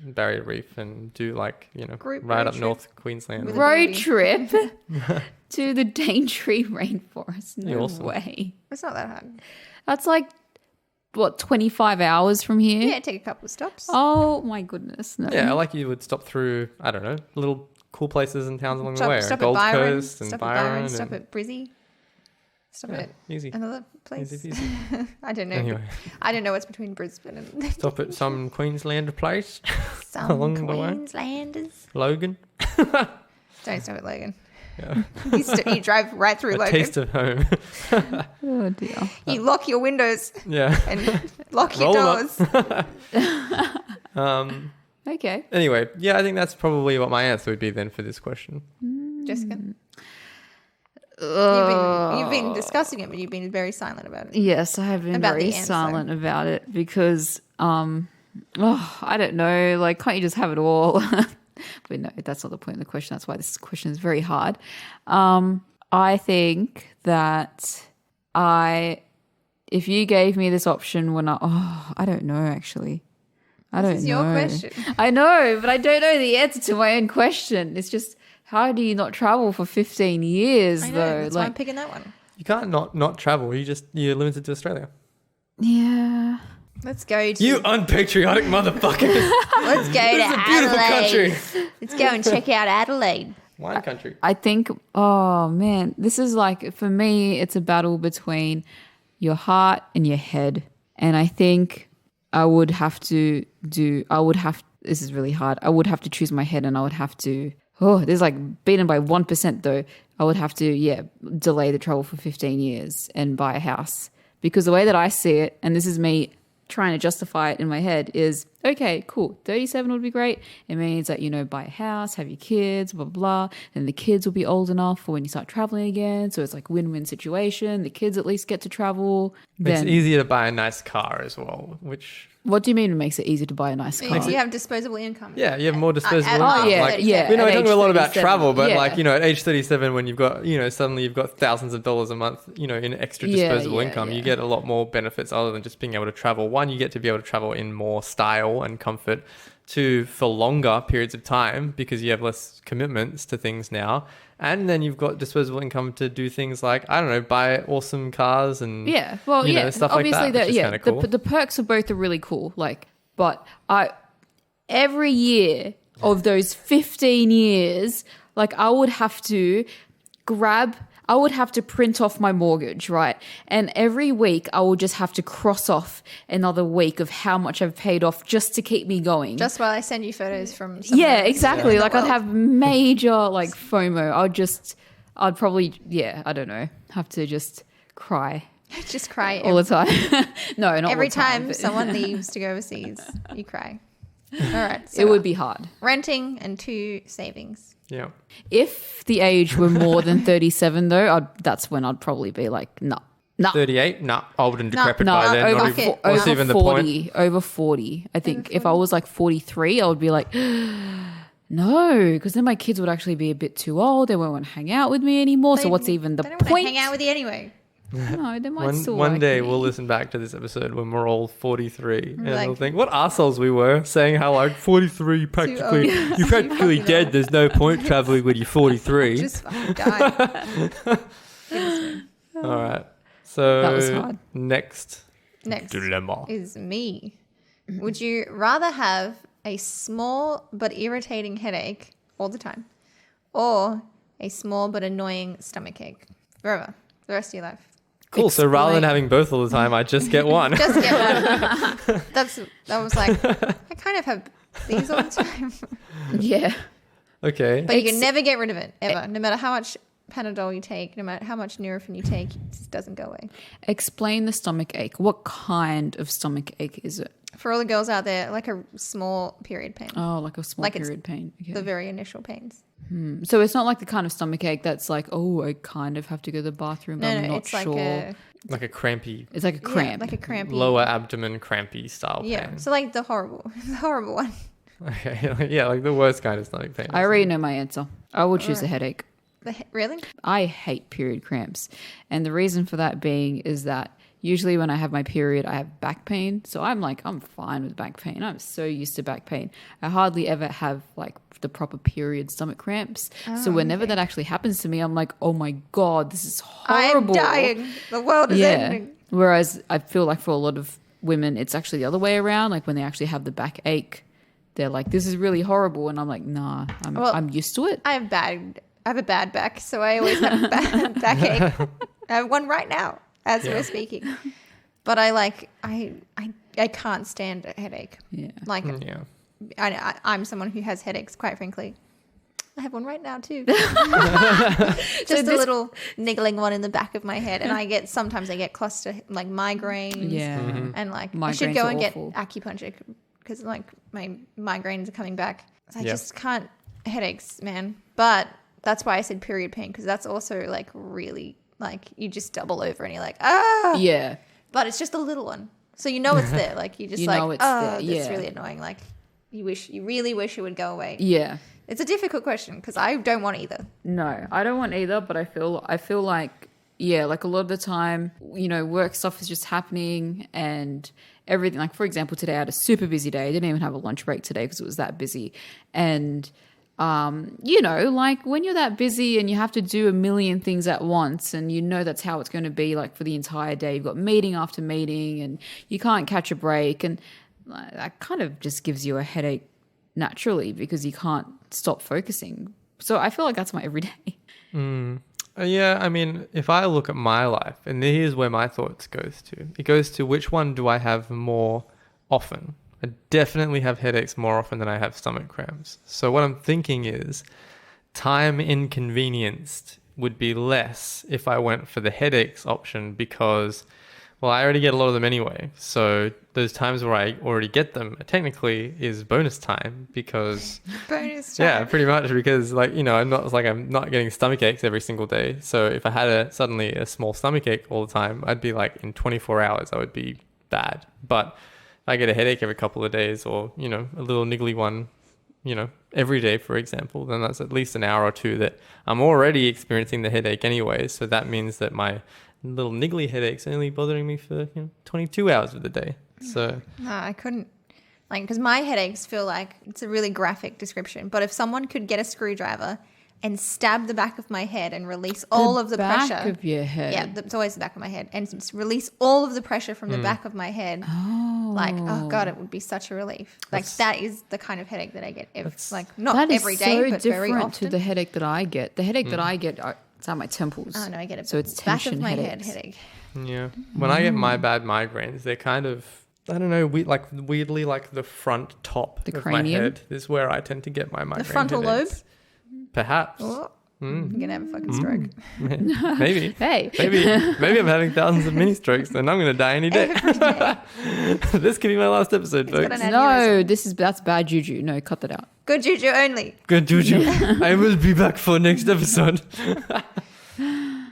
Barrier Reef and do right up North Queensland. Road trip to the Daintree Rainforest. No way. It's not that hard. That's 25 hours from here? Yeah, take a couple of stops. Oh my goodness. No. Yeah, you would stop through, I don't know, little cool places and towns along the way. Stop Gold at Byron, Coast and Byron. Stop at Brizzy. Stop at easy. Another place. Easy peasy. I don't know. Anyway. I don't know what's between Brisbane and... Stop at some Queenslander place. Some along the way. Queenslanders. Logan. Don't stop at Logan. Yeah. You drive right through Logan. Taste of home. Oh dear. You lock your windows. Yeah. And lock your doors. Okay. Anyway, I think that's probably what my answer would be then for this question. Jessica? You've been discussing it, but you've been very silent about it. Yes, I have been very silent about it because, I don't know, can't you just have it all? But no, that's not the point of the question. That's why this question is very hard. I think that if you gave me this option when I don't know actually. I don't know. This is your question. I know, but I don't know the answer to my own question. It's just, how do you not travel for 15 years I know, though? that's why I'm picking that one. You can't not travel. You're limited to Australia. Yeah. Let's go to... You unpatriotic motherfuckers. Let's go to It's a beautiful Adelaide. country. Let's go and check out Adelaide. Wine country. I think, this is for me, it's a battle between your heart and your head. And I think I would have to this is really hard. I would have to choose my head and I would have to, this is beaten by 1% though. I would have to, delay the travel for 15 years and buy a house. Because the way that I see it, and this is me trying to justify it in my head, is Okay, cool. 37 would be great. It means that, buy a house, have your kids, blah, blah, blah. And the kids will be old enough for when you start traveling again. So it's like win-win situation. The kids at least get to travel. It's easier to buy a nice car as well, which... What do you mean it makes it easier to buy a nice car? You have disposable income. Yeah, you have more disposable income. Oh, yeah. We know we're talking a lot about 37, travel, but yeah. at age 37, when you've got, suddenly you've got thousands of dollars a month, in extra disposable income, you get a lot more benefits other than just being able to travel. One, you get to be able to travel in more style and comfort. Two, for longer periods of time because you have less commitments to things now. And then you've got disposable income to do things like, I don't know, buy awesome cars and stuff obviously like that. Which is kind of cool. The perks of both are really cool. But every year of those 15 years, I would have to print off my mortgage, right? And every week I would just have to cross off another week of how much I've paid off just to keep me going. Just while I send you photos from Yeah, exactly. I'd have major FOMO. I'd probably, I don't know, have to just cry. Just cry all the time. No, not every all the time. Every time someone leaves to go overseas, you cry. All right. So it would be hard. Renting and 2 savings. Yeah. If the age were more than 37, though, that's when I'd probably be like, no. 38? No, old and decrepit by then. Over even 40, the point? Over 40. I think if I was 43, I would be like, no, because then my kids would actually be a bit too old. They won't want to hang out with me anymore. So what's even the point? They don't want to hang out with you anyway. No, they might still One day me. we'll listen back to this episode when we're all 43 and we'll think, what arseholes we were saying how 43 practically, you're practically dead. There's no point traveling when you're 43. Just fucking die. All right. So that was hard. Next dilemma is me. Would you rather have a small but irritating headache all the time or a small but annoying stomach ache forever, the rest of your life? Cool. So rather than having both all the time, I just get one. Just get one. That was like, I kind of have these all the time. Yeah. Okay. But you can never get rid of it, ever. No matter how much Panadol you take, no matter how much Nurofen you take, it just doesn't go away. Explain the stomach ache. What kind of stomach ache is it? For all the girls out there, like a small period pain. Oh, like a small period pain. Okay. The very initial pains. So it's not like the kind of stomach ache that's like, oh, I kind of have to go to the bathroom, but I'm not sure. Like a crampy. It's like a cramp. Yeah, like a crampy. Lower abdomen crampy style pain. Yeah, so like the horrible one. Okay, yeah, like the worst kind of stomach pain. I already know my answer. I would choose a headache. Really? I hate period cramps. And the reason for that being is that usually when I have my period, I have back pain. So I'm fine with back pain. I'm so used to back pain. I hardly ever have the proper period stomach cramps. So whenever that actually happens to me, I'm like, oh my God, this is horrible. I'm dying. The world is ending. Whereas I feel like for a lot of women, it's actually the other way around. Like when they actually have the back ache, they're like, this is really horrible. And I'm like, nah, I'm used to it. I have a bad back, so I always have a bad backache. I have one right now as we're speaking. But I can't stand a headache. Yeah. I'm someone who has headaches, quite frankly. I have one right now too. Just a little niggling one in the back of my head, and sometimes I get cluster migraines. Yeah. And migraines I should go and awful. get acupuncture because my migraines are coming back. I just can't headaches, man. But that's why I said period pain, because that's also really you just double over and you're like, ah. Yeah. But it's just a little one, so you know it's there. You just know it's there. Yeah. It's really annoying. You really wish it would go away. Yeah. It's a difficult question because I don't want either. No, I don't want either, but I feel like a lot of the time, work stuff is just happening and everything. For example, today I had a super busy day. I didn't even have a lunch break today because it was that busy. And, when you're that busy and you have to do a million things at once and that's how it's going to be for the entire day. You've got meeting after meeting and you can't catch a break. And that kind of just gives you a headache naturally because you can't stop focusing. So I feel like that's my everyday. Yeah, I mean, if I look at my life, and here's where my thoughts goes to. It goes to which one do I have more often? I definitely have headaches more often than I have stomach cramps. So what I'm thinking is time inconvenienced would be less if I went for the headaches option because Well, I already get a lot of them anyway. So those times where I already get them technically is bonus time because bonus time. Yeah, pretty much because I'm not getting stomach aches every single day. So if I had suddenly a small stomach ache all the time, I'd be like in 24 hours I would be bad. But if I get a headache every couple of days or, a little niggly one, every day, for example, then that's at least an hour or two that I'm already experiencing the headache anyway. So that means that my little niggly headache's only bothering me for 22 hours of the day. So no, I couldn't, because my headaches feel like it's a really graphic description. But if someone could get a screwdriver and stab the back of my head and release all of the pressure. Back of your head. Yeah, it's always the back of my head. And just release all of the pressure from the back of my head. Oh God, it would be such a relief. That is the kind of headache that I get. Not every day, but very often. To the headache that I get. The headache that I get, it's on my temples. Oh no, I get it. So it's back tension of my headaches. head headache. Yeah. When I get my bad migraines, they're kind of, I don't know, weirdly like the front top the of cranium? my head is where I tend to get my migraine. The frontal lobe? Perhaps. Oh, you're going to have a fucking stroke. Maybe. Hey. Maybe I'm having thousands of mini strokes and I'm going to die any day. This could be my last episode, folks. No, that's bad juju. No, cut that out. Good juju only. Good juju. I will be back for next episode.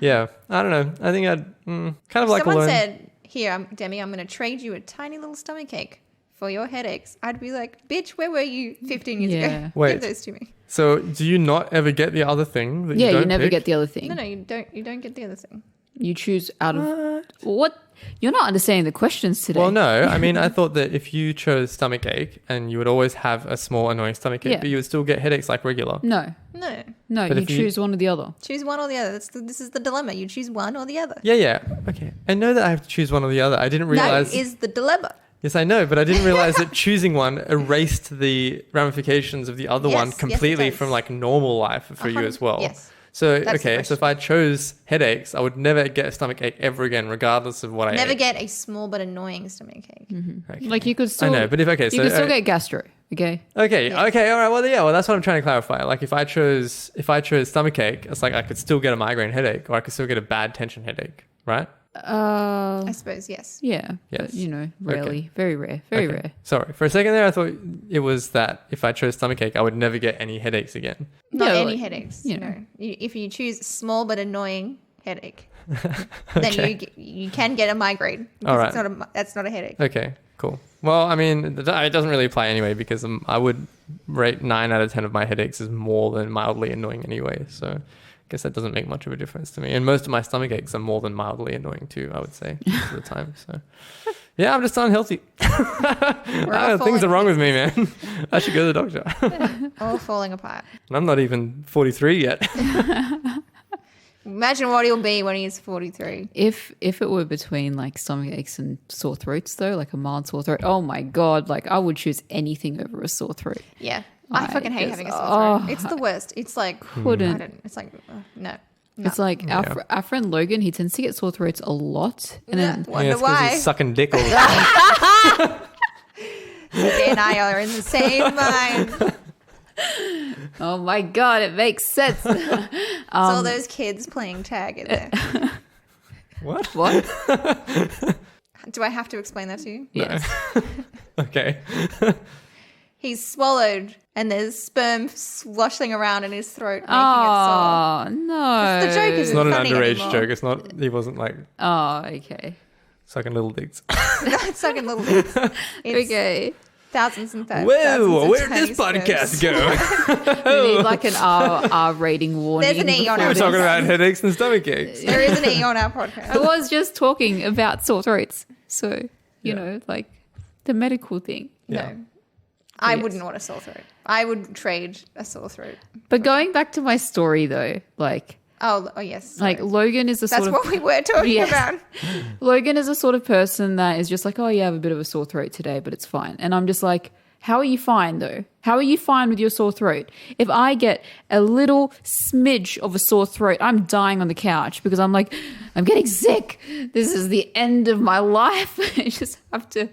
Yeah, I don't know. I think I'd kind of like Someone learn. said, here, Demi, I'm going to trade you a tiny little stomach ache for your headaches. I'd be like, bitch, where were you 15 years ago? Wait. Give those to me. So do you not ever get the other thing that you don't you never pick? get the other thing. No, you don't. You don't get the other thing. You choose out of what? You're not understanding the questions today. Well, no. I mean, I thought that if you chose stomach ache and you would always have a small annoying stomach ache, Yeah. but you would still get headaches like regular. No, No. But you if you- choose one or the other. Choose one or the other. This is the dilemma. You choose one or the other. Yeah. Okay. I know that I have to choose one or the other. I didn't realize. That is the dilemma. Yes, I know, but I didn't realize that choosing one erased the ramifications of the other one Yes, completely it does. from normal life for you as well. Yes. So, That's the okay, so if I chose headaches, I would never get a stomach ache ever again, regardless of what I Never ate. get a small but annoying stomach ache. Okay. Like you could still. I know, but if you could still get gastro. Okay. Okay, Yeah. okay, all right. Well, that's what I'm trying to clarify. Like, if I chose stomach ache, it's like I could still get a migraine headache, or I could still get a bad tension headache, right? I suppose, yes. Yeah. Yes. But, rarely. Very rare. Very Okay. rare. Sorry, for a second there, I thought it was that if I chose stomach ache, I would never get any headaches again. Not Yeah, any like, headaches. you know. No. If you choose small but annoying headache, then you can get a migraine. All right. That's not a headache. Okay, cool. Well, I mean, it doesn't really apply anyway because I would rate 9 out of 10 of my headaches as more than mildly annoying anyway. So I guess that doesn't make much of a difference to me. And most of my stomach aches are more than mildly annoying too, I would say, most of the time. So yeah, I'm just unhealthy. Things are wrong with me, man. I should go to the doctor. All falling apart. And I'm not even 43 yet. Imagine what he'll be when he's 43. If it were between stomach aches and sore throats though, like a mild sore throat, oh my God, I would choose anything over a sore throat. Yeah. I fucking hate just- having a sore throat. It's the worst. It's like, Couldn't. it's like, no. It's like our friend Logan, he tends to get sore throats a lot. And then Wonder it's 'cause why. he's sucking dick all the time. They and I are in the same mind. oh my God, it makes sense. It's all those kids playing tag in there. What? What? Do I have to explain that to you? Yes. Okay. He's swallowed and there's sperm sloshing around in his throat making Oh no. The joke is It's not an funny underage anymore. joke. It's not. He wasn't Oh, okay. sucking little dicks. it sore. It's sucking little bits. It's Okay. thousands and thousands. Whoa, where'd tiny this podcast sperms. go? We need an R rating warning. There's an E on before our We're this. talking about headaches and stomach aches. There is an E on our I podcast. was just talking about sore throats. So, you know, the medical thing. Yeah. No. I Yes. wouldn't want a sore throat. I would trade a sore throat. But going back to my story though, Oh yes. sorry. Logan is the That's sort what of we were talking Yes. about. Logan is the sort of person that is just oh yeah, I have a bit of a sore throat today, but it's fine. And I'm just how are you fine though? How are you fine with your sore throat? If I get a little smidge of a sore throat, I'm dying on the couch because I'm I'm getting sick. This is the end of my life. I just have to,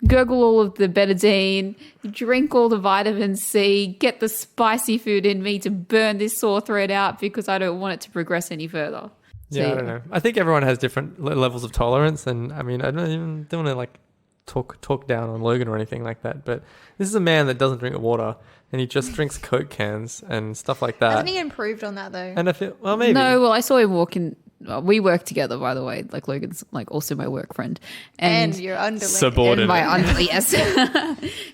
gurgle all of the betadine, drink all the vitamin C, get the spicy food in me to burn this sore throat out because I don't want it to progress any further. So, I don't know. I think everyone has different levels of tolerance, and I mean, I don't want to like talk down on Logan or anything like that. But this is a man that doesn't drink water, and he just drinks Coke cans and stuff like that. Hasn't he improved on that though? And I feel maybe No, I saw him walking. We work together, by the way. Like Logan's like also my work friend, and your underling. Subordinate. And my underling, yes,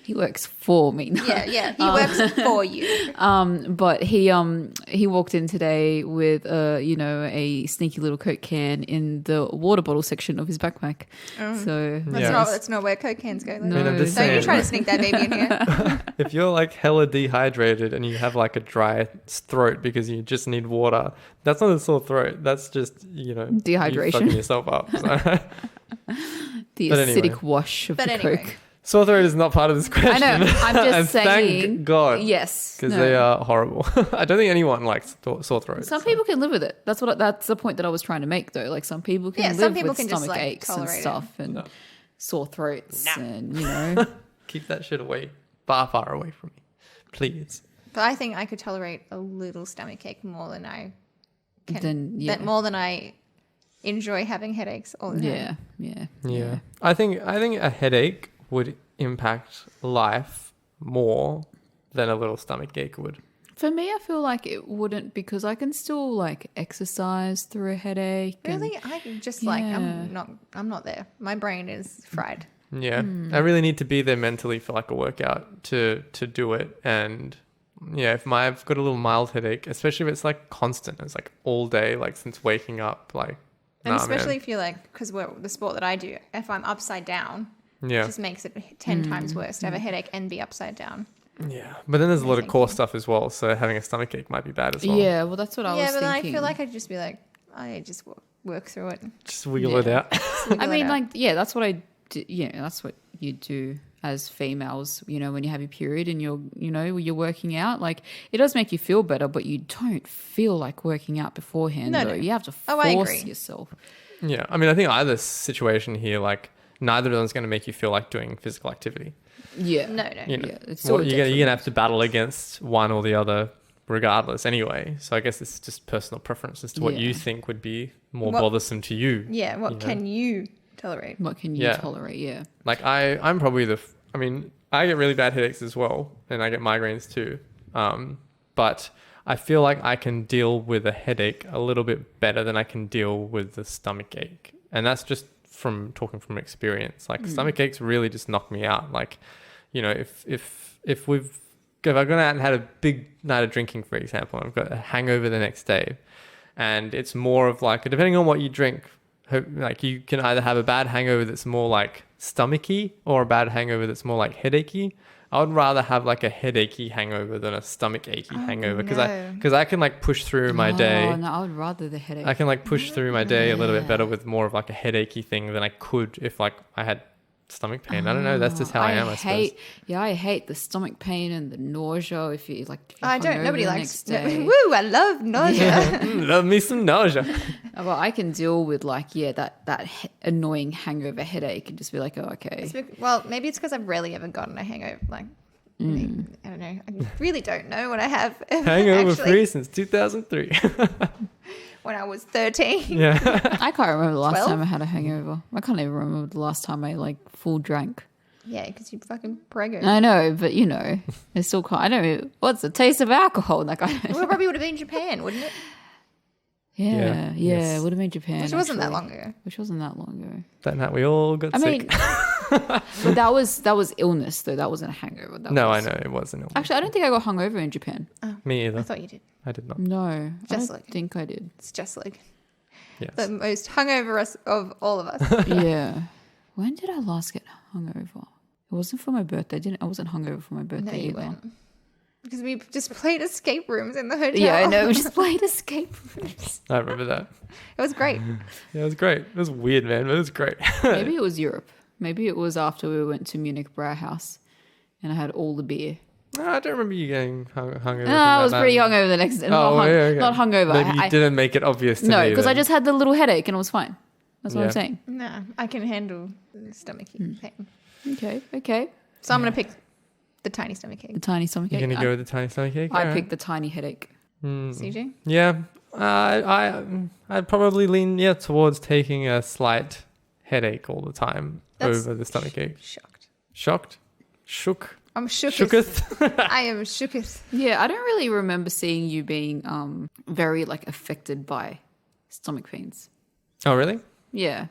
he works for me. Yeah, he works for you. But he walked in today with a sneaky little Coke can in the water bottle section of his backpack. So that's not where Coke cans go. No. I'm just Don't saying, you try to sneak that baby in here. if you're like hella dehydrated and you have like a dry throat because you just need water, that's not a sore throat. That's just dehydration. you fucking yourself up. So. The But acidic anyway. wash of But the anyway. Coke. Sore throat is not part of this question. I know. I'm just and saying. Thank God. Yes. Because they are horrible. I don't think anyone likes sore throats. Some people can live with it. That's the point that I was trying to make, though. Like some people can live with stomach aches and stuff and sore throats and Keep that shit away, far away from me, please. But I think I could tolerate a little stomach ache more than I can. More than I enjoy having headaches all the time. Yeah. I think a headache would impact life more than a little stomach ache would. For me, I feel like it wouldn't because I can still like exercise through a headache. Really, I just I'm not there. My brain is fried. Yeah, I really need to be there mentally for like a workout to do it. And yeah, if I've got a little mild headache, especially if it's like constant, it's like all day, like since waking up, like. And especially if you're like, because the sport that I do, if I'm upside down, it just makes it 10 times worse to have a headache and be upside down. Yeah, but then there's a lot of core stuff as well, so having a stomach ache might be bad as well. Yeah, well, that's what I was thinking. Yeah, but then I feel like I'd just be like, I just work through it. Just wiggle it out. I mean, that's what I do. Yeah, that's what you do as females, when you have your period and you're working out. Like, it does make you feel better, but you don't feel like working out beforehand. No. You have to force yourself. Yeah, I mean, I think either situation here, like, neither of them is going to make you feel like doing physical activity. Yeah. No. It's still you're going to have to battle against one or the other regardless anyway. So I guess it's just personal preference as to what you think would be more bothersome to you. Yeah, what can you tolerate? What can you tolerate, yeah. Like, I'm probably I get really bad headaches as well, and I get migraines too. But I feel like I can deal with a headache a little bit better than I can deal with the stomach ache. And that's just from talking from experience. Like, stomach aches really just knock me out. Like, if I've gone out and had a big night of drinking, for example, and I've got a hangover the next day, and it's more of like, depending on what you drink, like you can either have a bad hangover that's more like stomachy or a bad hangover that's more like headachy. I would rather have like a headachy hangover than a stomach achy hangover because I can like push through my day. Oh no, I would rather the headache. I can like push through my day a little bit better with more of like a headachy thing than I could if like I had stomach pain. I don't know. That's just how I am. I suppose. I hate the stomach pain and the nausea. If you I don't. Nobody likes. Woo! I love nausea. Love me some nausea. Well, I can deal with that annoying hangover headache and just be like, oh, okay. Well, maybe it's because I've rarely ever gotten a hangover. Like, I don't know. I really don't know what I have. Hangover free since 2003. When I was 13. Yeah. I can't remember the last 12? time I had a hangover. I can't even remember the last time I full drank. Yeah, because you're fucking preggo. I know, but it's still can't. I don't know. What's the taste of alcohol? Like, I don't know. Well, it probably would have been Japan, wouldn't it? Yeah, yes. it would have been Japan. Which wasn't that long ago. That night we all got sick. But that was illness though. That wasn't a hangover. I know it wasn't. Actually, I don't think I got hungover in Japan. Oh, me either. I thought you did. I did not. No, Just I don't think I did. It's just like yes. the most hungover of all of us. Yeah. When did I last get hungover? It wasn't for my birthday. I wasn't hungover for my birthday No, you either. weren't. Because we just played escape rooms in the hotel. Yeah, I know. We just played escape rooms. I remember that. It was great. Yeah, it was great. It was weird, man, but it was great. Maybe it was Europe. Maybe it was after we went to Munich Brauhaus and I had all the beer. No, I don't remember you getting hungover. No, I was pretty hungover the next day. Okay. Not hungover. Maybe you didn't make it obvious to me. No, because I just had the little headache and it was fine. That's what I'm saying. Nah, I can handle the stomach pain. Okay. So I'm going to pick the tiny stomach ache. The tiny stomach ache. You're going to go with the tiny stomach ache? I picked the tiny headache. CJ? Yeah, I'd probably lean towards taking a slight headache all the time over the stomach ache. Shocked? Shook? I'm shooketh. Shooketh? I am shooketh. Yeah, I don't really remember seeing you being very like affected by stomach pains. Oh, really? Yeah.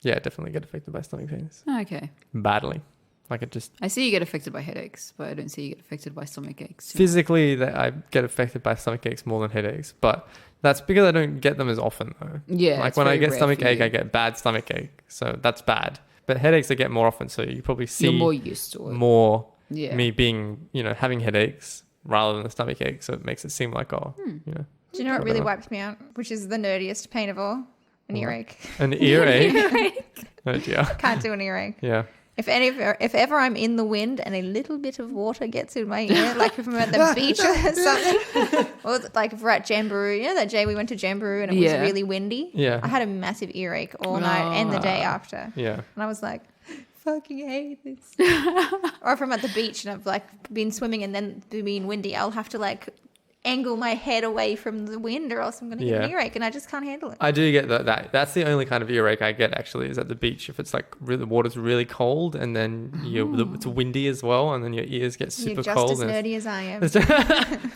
Yeah, I definitely get affected by stomach pains. Okay. Badly. Like it just... I see you get affected by headaches, but I don't see you get affected by stomach aches. Physically, I get affected by stomach aches more than headaches, but that's because I don't get them as often, though. Yeah. Like when I get stomach ache, I get bad stomach ache, so that's bad. But headaches I get more often, so you probably see you're more used to it. More me being, having headaches rather than the stomach ache, so it makes it seem like, Do you know what really wipes me out? Which is the nerdiest pain of all? An earache. An earache? Oh dear. Can't do an earache. Yeah. If ever I'm in the wind and a little bit of water gets in my ear, like if I'm at the beach or something, or like if we're at Jamboree, that day we went to Jamboree and it was really windy. Yeah. I had a massive earache all night and the day after. Yeah. And I was like, fucking hate this. Or if I'm at the beach and I've like been swimming and then being windy, I'll have to like angle my head away from the wind or else I'm going to get an earache and I just can't handle it. I do get that. That's the only kind of earache I get actually is at the beach. If it's like the water's really cold and then it's windy as well and then your ears get super cold. You're just as nerdy as I am.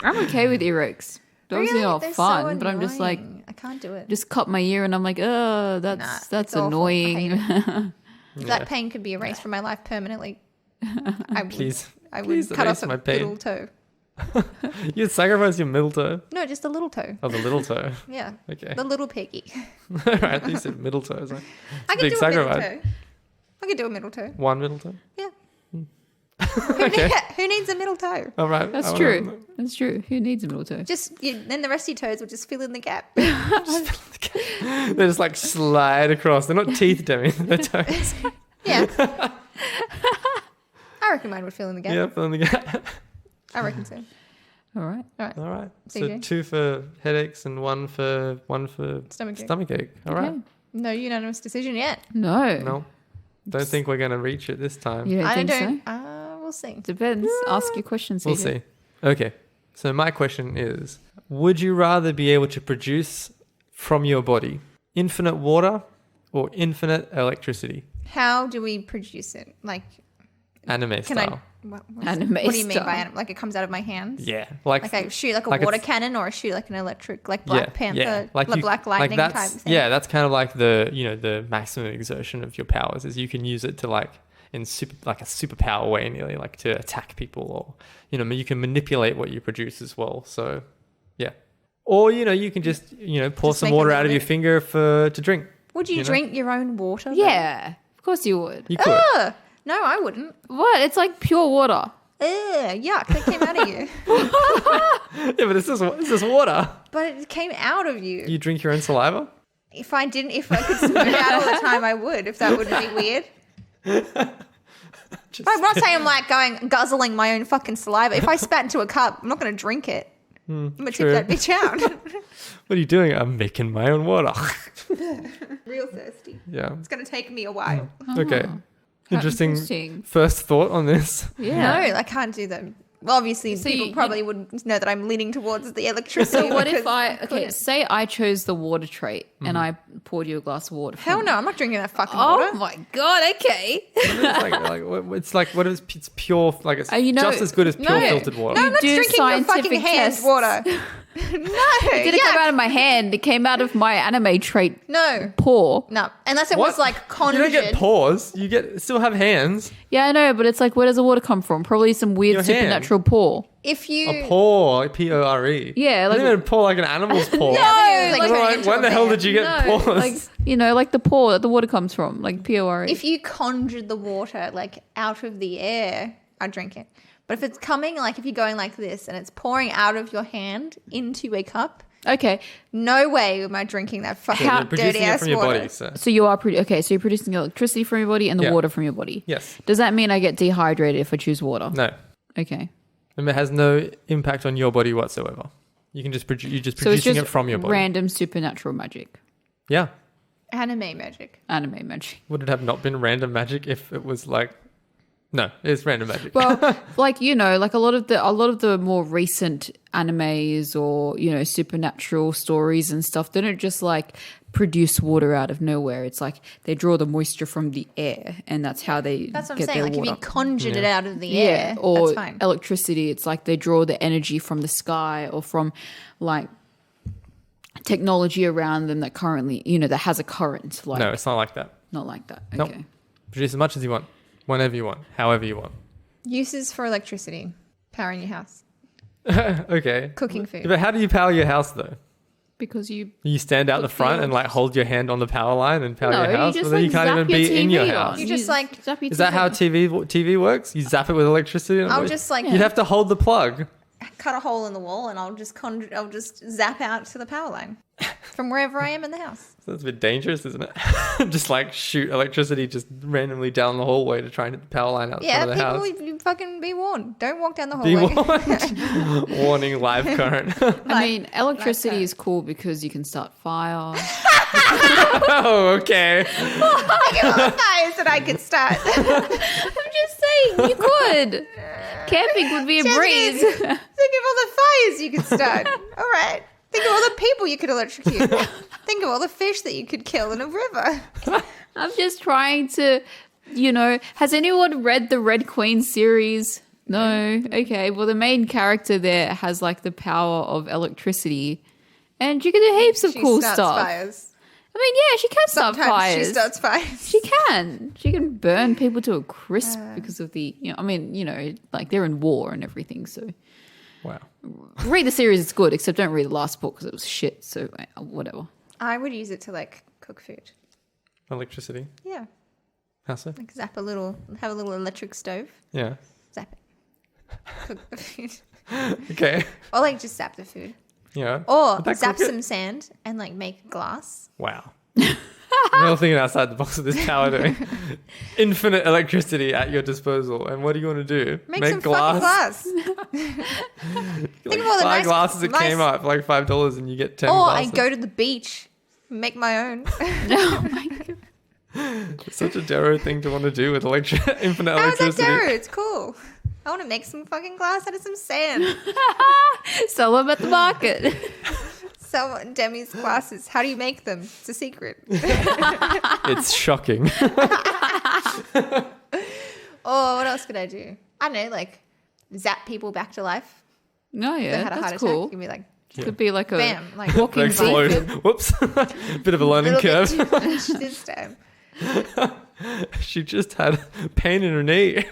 I'm okay with earaches. Those really? are They're fun, so but I'm just like... I can't do it. Just cut my ear and I'm like, oh, that's annoying. That pain could be erased from my life permanently. I would cut off a little toe. You'd sacrifice your middle toe? No, just a little toe. Oh, the little toe. Yeah. Okay. The little piggy. Right, you said middle toe. Like, I could do a middle toe. I could do a middle toe. One middle toe? Yeah. Okay. Who needs a middle toe? All right. That's true. That's true. Who needs a middle toe? Then the rest of your toes will just fill in the gap. They just like slide across. They're not teeth, Demi. They're toes. Yeah. I reckon mine would fill in the gap. Yeah, fill in the gap. I reckon so. All right. So 2 for headaches and one for stomach ache. All right. No unanimous decision yet. No. Don't think we're going to reach it this time. You don't think so? We'll see. Depends. Ask your questions. We'll see. Okay. So my question is, would you rather be able to produce from your body infinite water or infinite electricity? How do we produce it? Like anime style. What do you mean by anime? Like it comes out of my hands? Yeah. Like I shoot like a water cannon or I shoot like an electric, like Black Panther, like Black Lightning type thing. Yeah, that's kind of like the maximum exertion of your powers is you can use it to like in a superpower way nearly like to attack people or, you can manipulate what you produce as well. So yeah. Or, you can just, pour some water out of your finger to drink. Would you drink your own water? Yeah, of course you would. You could. No, I wouldn't. What? It's like pure water. Yuck, that came out of you. Yeah, but it's just water. But it came out of you. You drink your own saliva? If I could spit it out all the time, I would, if that wouldn't be weird. But I'm not saying I'm like going guzzling my own fucking saliva. If I spat into a cup, I'm not going to drink it. I'm going to tip that bitch out. What are you doing? I'm making my own water. Real thirsty. Yeah. It's going to take me a while. Okay. Interesting first thought on this. Yeah. No, I can't do that. Well, obviously, people probably would know that I'm leaning towards the electricity. So what if say I chose the water trait and I poured you a glass of water. Hell no, I'm not drinking that fucking water. Oh my God, okay. It's like what is it's pure, like it's just as good as pure filtered water. No, I'm not drinking your fucking hand water. No. It didn't come out of my hand. It came out of my anime trait. No. Paw. No. Unless it was like conjured. You don't get paws. You still have hands. Yeah, I know, but it's like, where does the water come from? Probably some weird supernatural paw. If you... A paw, P-O-R-E. Yeah. I think a paw like an animal's paw. When the hell did you get paws? Like the paw that the water comes from, like P-O-R-E. If you conjured the water like out of the air, I'd drink it. But if it's coming, like if you're going like this and it's pouring out of your hand into a cup, okay, no way am I drinking that fucking dirty ass water. Body, so you are so you're producing electricity from your body and the water from your body. Yes. Does that mean I get dehydrated if I choose water? No. Okay. And it has no impact on your body whatsoever. You can just producing it from your body. Random supernatural magic. Yeah. Anime magic. Anime magic. Would it have not been random magic if it was like No, it's random magic. Well, like, you know, like a lot of the more recent animes or, you know, supernatural stories and stuff, they don't just like produce water out of nowhere. It's like they draw the moisture from the air, and that's how they That's what I'm get saying. their Like water. if you conjured it out of the air, or that's fine. electricity. It's like they draw the energy from the sky or from like technology around them that currently, you know, that has a current. Like, No, it's not like that. not like that. Nope. Okay. Produce as much as you want, whenever you want, however you want. Uses for electricity, powering your house, Okay. cooking food. But how do you power your house though? Because you You stand out the front and like hold your hand on the power line and power your house, you just but then you like can't zap even be your in your TV house. on. You just, like- zap your Is that TV how on. TV works? You zap it with electricity? I'll just like You'd have to hold the plug. cut a hole in the wall and I'll just zap out to the power line from wherever I am in the house. That's a bit dangerous, isn't it? Just like shoot electricity just randomly down the hallway to try and get the power line out Yeah, front of the house. people, you fucking be warned. Don't walk down the Be hallway. warned. Warning, live current. I mean, electricity is cool because you can start fire. Oh, okay. Think of all the fires that I could start. I'm just saying, you could. Camping would be a breeze. Think of all the fires you could start. All right. Think of all the people you could electrocute. Think of all the fish that you could kill in a river. I'm just trying to, you know, has anyone read the Red Queen series? No. Okay. Well, the main character there has like the power of electricity, and you can do heaps of She cool starts stuff. fires. I mean, yeah, she can start Sometimes fires. she starts fires. She can. She can burn people to a crisp because of the, you know, I mean, you know, like they're in war and everything. So Wow. read the series, it's good, except don't read the last book because it was shit. So whatever. I would use it to like cook food. Electricity. Yeah. How so? Like have a little electric stove. Yeah. Zap it. Cook the food. Okay. Or like just zap the food. Yeah. Or Would that zap cook it? some sand and like make glass. Wow. Real thinking outside the box of this power doing. Infinite electricity at your disposal. And what do you want to do? Make some fucking glass. Think of all the buy nice- glasses at nice- Kmart for like $5 and you get 10 Or glasses. I go to the beach, make my own. Oh my God. It's such a Darrow thing to want to do with infinite How's that electricity. Darrow? It's cool. I want to make some fucking glass out of some sand. Sell them at the market. Sell Demi's glasses. How do you make them? It's a secret. It's shocking. Oh, what else could I do? I don't know, like zap people back to life. No, They yeah, had a heart that's attack. cool. You'd be like, Could be like a bam, like walking Explode. beacon. Whoops. Bit of a learning little bit curve. too much this time. She just had pain in her knee.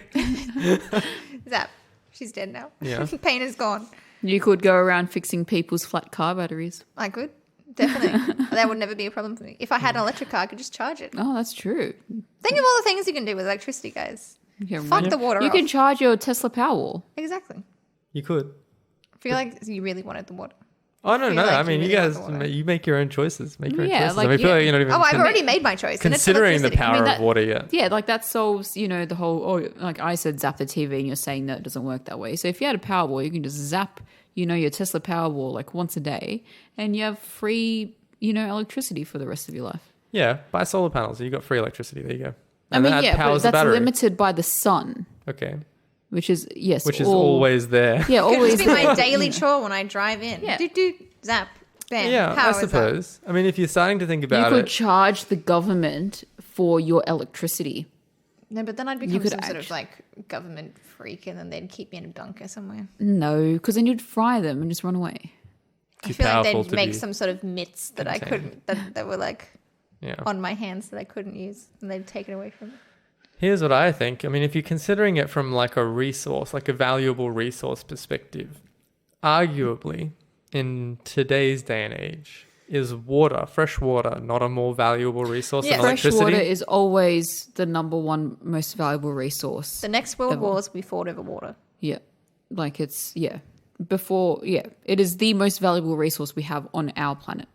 Zap. She's dead now. Yeah. Pain is gone. You could go around fixing people's flat car batteries. I could. Definitely. That would never be a problem for me. If I had an electric car, I could just charge it. Oh, that's true. Think of all the things you can do with electricity, guys. You can Fuck run- the water You off. can charge your Tesla Powerwall. Exactly. You could. I feel like you really wanted the water. Oh, no, feel no. like I you mean, you really want guys, the water. you make your own choices. Make your own Yeah, choices. like, I mean, I feel yeah. like you're not even Oh, I've already made my choice. And it's considering the electricity. power that- of water yet. Yeah, like that solves, you know, the whole, oh, like I said, zap the TV, and you're saying that it doesn't work that way. So if you had a Powerwall, you can just zap, you know, your Tesla Powerwall like once a day, and you have free, you know, electricity for the rest of your life. Yeah, buy solar panels. You got free electricity. There you go. I And mean, that yeah, but powers the that's battery. limited by the sun, Okay. which is, yes. Which is all- always there. Yeah, Could always. just be my daily chore when I drive in. Yeah. Do, do, zap, bam. Yeah, power I is up. suppose. I mean, if you're starting to think You about could it, charge the government for your electricity. No, but then I'd become could some sort of act- like government freak and then they'd keep me in a bunker somewhere. No, because then you'd fry them and just run away. I Too feel like powerful they'd to make be some sort of mitts that I contained. couldn't, that were like yeah. on my hands that I couldn't use and they'd take it away from me. Here's what I think. I mean, if you're considering it from like a resource, like a valuable resource perspective, arguably in today's day and age, is water, fresh water, not a more valuable resource Yeah. than Fresh electricity? water is always the number one most valuable resource. The next world Ever. wars we fought over water. Yeah. Like it's, yeah. Before, yeah. It is the most valuable resource we have on our planet.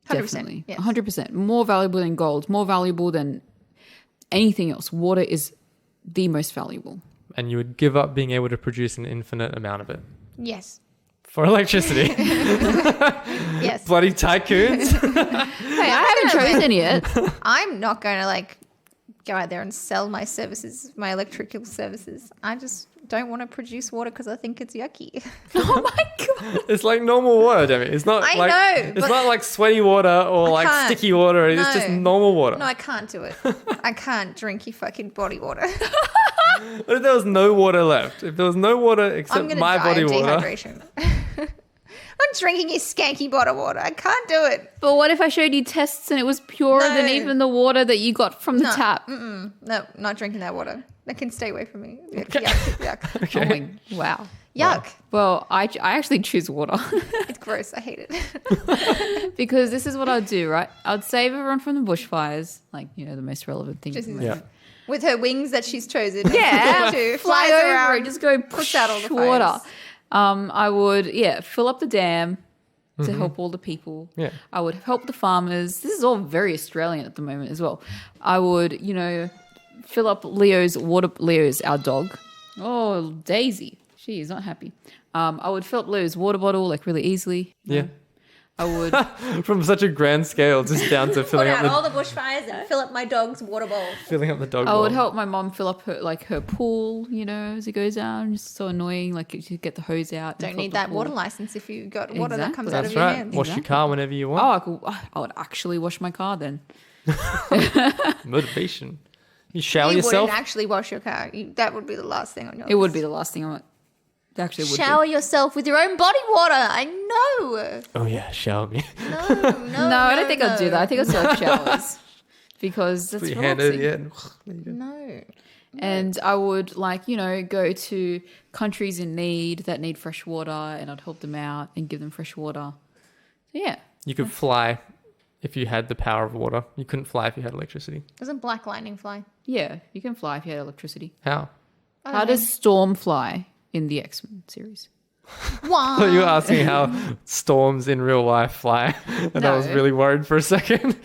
100%. Definitely. Yes. 100%. More valuable than gold, more valuable than anything else. Water is the most valuable. And you would give up being able to produce an infinite amount of it Yes. for electricity. Yes. Bloody tycoons. Hey, I haven't chosen yet. I'm not going to like go out there and sell my services, my electrical services. I just don't want to produce water because I think it's yucky. Oh my God. It's like normal water, Demi. It's not I like know, it's but not like sweaty water or like can't. sticky water. It's just No. normal water. No, I can't do it. I can't drink your fucking body water. What if there was no water left? If there was no water I'm except going to my die body of water. dehydration. I'm drinking your skanky bottle water. I can't do it. But what if I showed you tests and it was purer than No. even the water that you got from the No. tap? No, not drinking that water. That can stay away from me. Yuck. Oh my, wow. Yuck. Well, I actually choose water It's gross. I hate it. because this is what I'd do, right? I'd save everyone from the bushfires, like, you know, the most relevant thing. Just- Yeah. With her wings that she's chosen. Yeah, to fly flies over around. it, just go push out all the water. fires. I would, fill up the dam to help all the people. Yeah. I would help the farmers. This is all very Australian at the moment as well. I would, fill up Leo's, our dog. Oh, Daisy. She is not happy. I would fill up Leo's water bottle like really easily. Yeah. I would. From such a grand scale, just down to Put filling out up all the bushfires and fill up my dog's water bowl. the dog I bowl. would help my mom fill up her pool, as it goes down. It's so annoying. Like you get the hose out. and Don't fill up need the that pool. water license if you got water that comes Exactly. out That's of your right. hands. Wash your car whenever you want. I would actually wash my car then. Motivation. You shower You yourself. wouldn't actually wash your car. That would be the last thing on your It would be the last thing I would. Actually, would Shower yourself with your own body water. I know. Oh yeah, shower me. No, No, I don't think I'd do that. I think I'd set up showers because that's Put your hand over relaxing. the end. No. And I would go to countries in need that need fresh water, and I'd help them out and give them fresh water. So yeah, You could fly if you had the power of water. You couldn't fly if you had electricity. Doesn't Black Lightning fly? yeah, you can fly if you had electricity. How? How does Storm fly in the X-Men series? Why? So you were asking how storms in real life fly, and I was No. really worried for a second.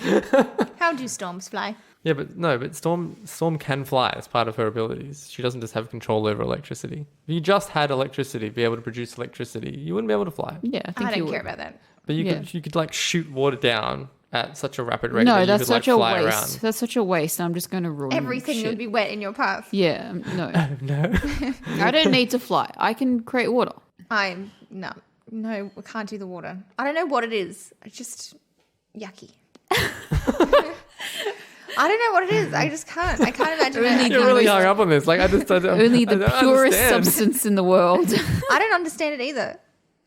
How do storms fly? Yeah, but Storm can fly as part of her abilities. She doesn't just have control over electricity. If you just had electricity, be able to produce electricity, you wouldn't be able to fly. Yeah, I think I you don't would. care about that. But you Yeah. could like shoot water down at such a rapid rate No, that you that's could such like a fly waste. around. That's such a waste. I'm just going to ruin Everything shit. would be wet in your path. Yeah, no. No. I don't need to fly. I can create water. No, I can't do the water. I don't know what it is. It's just yucky. I don't know what it is. I just can't. I can't imagine it. You're really hung up on this. Like I don't Only the I don't purest understand. substance in the world. I don't understand it either.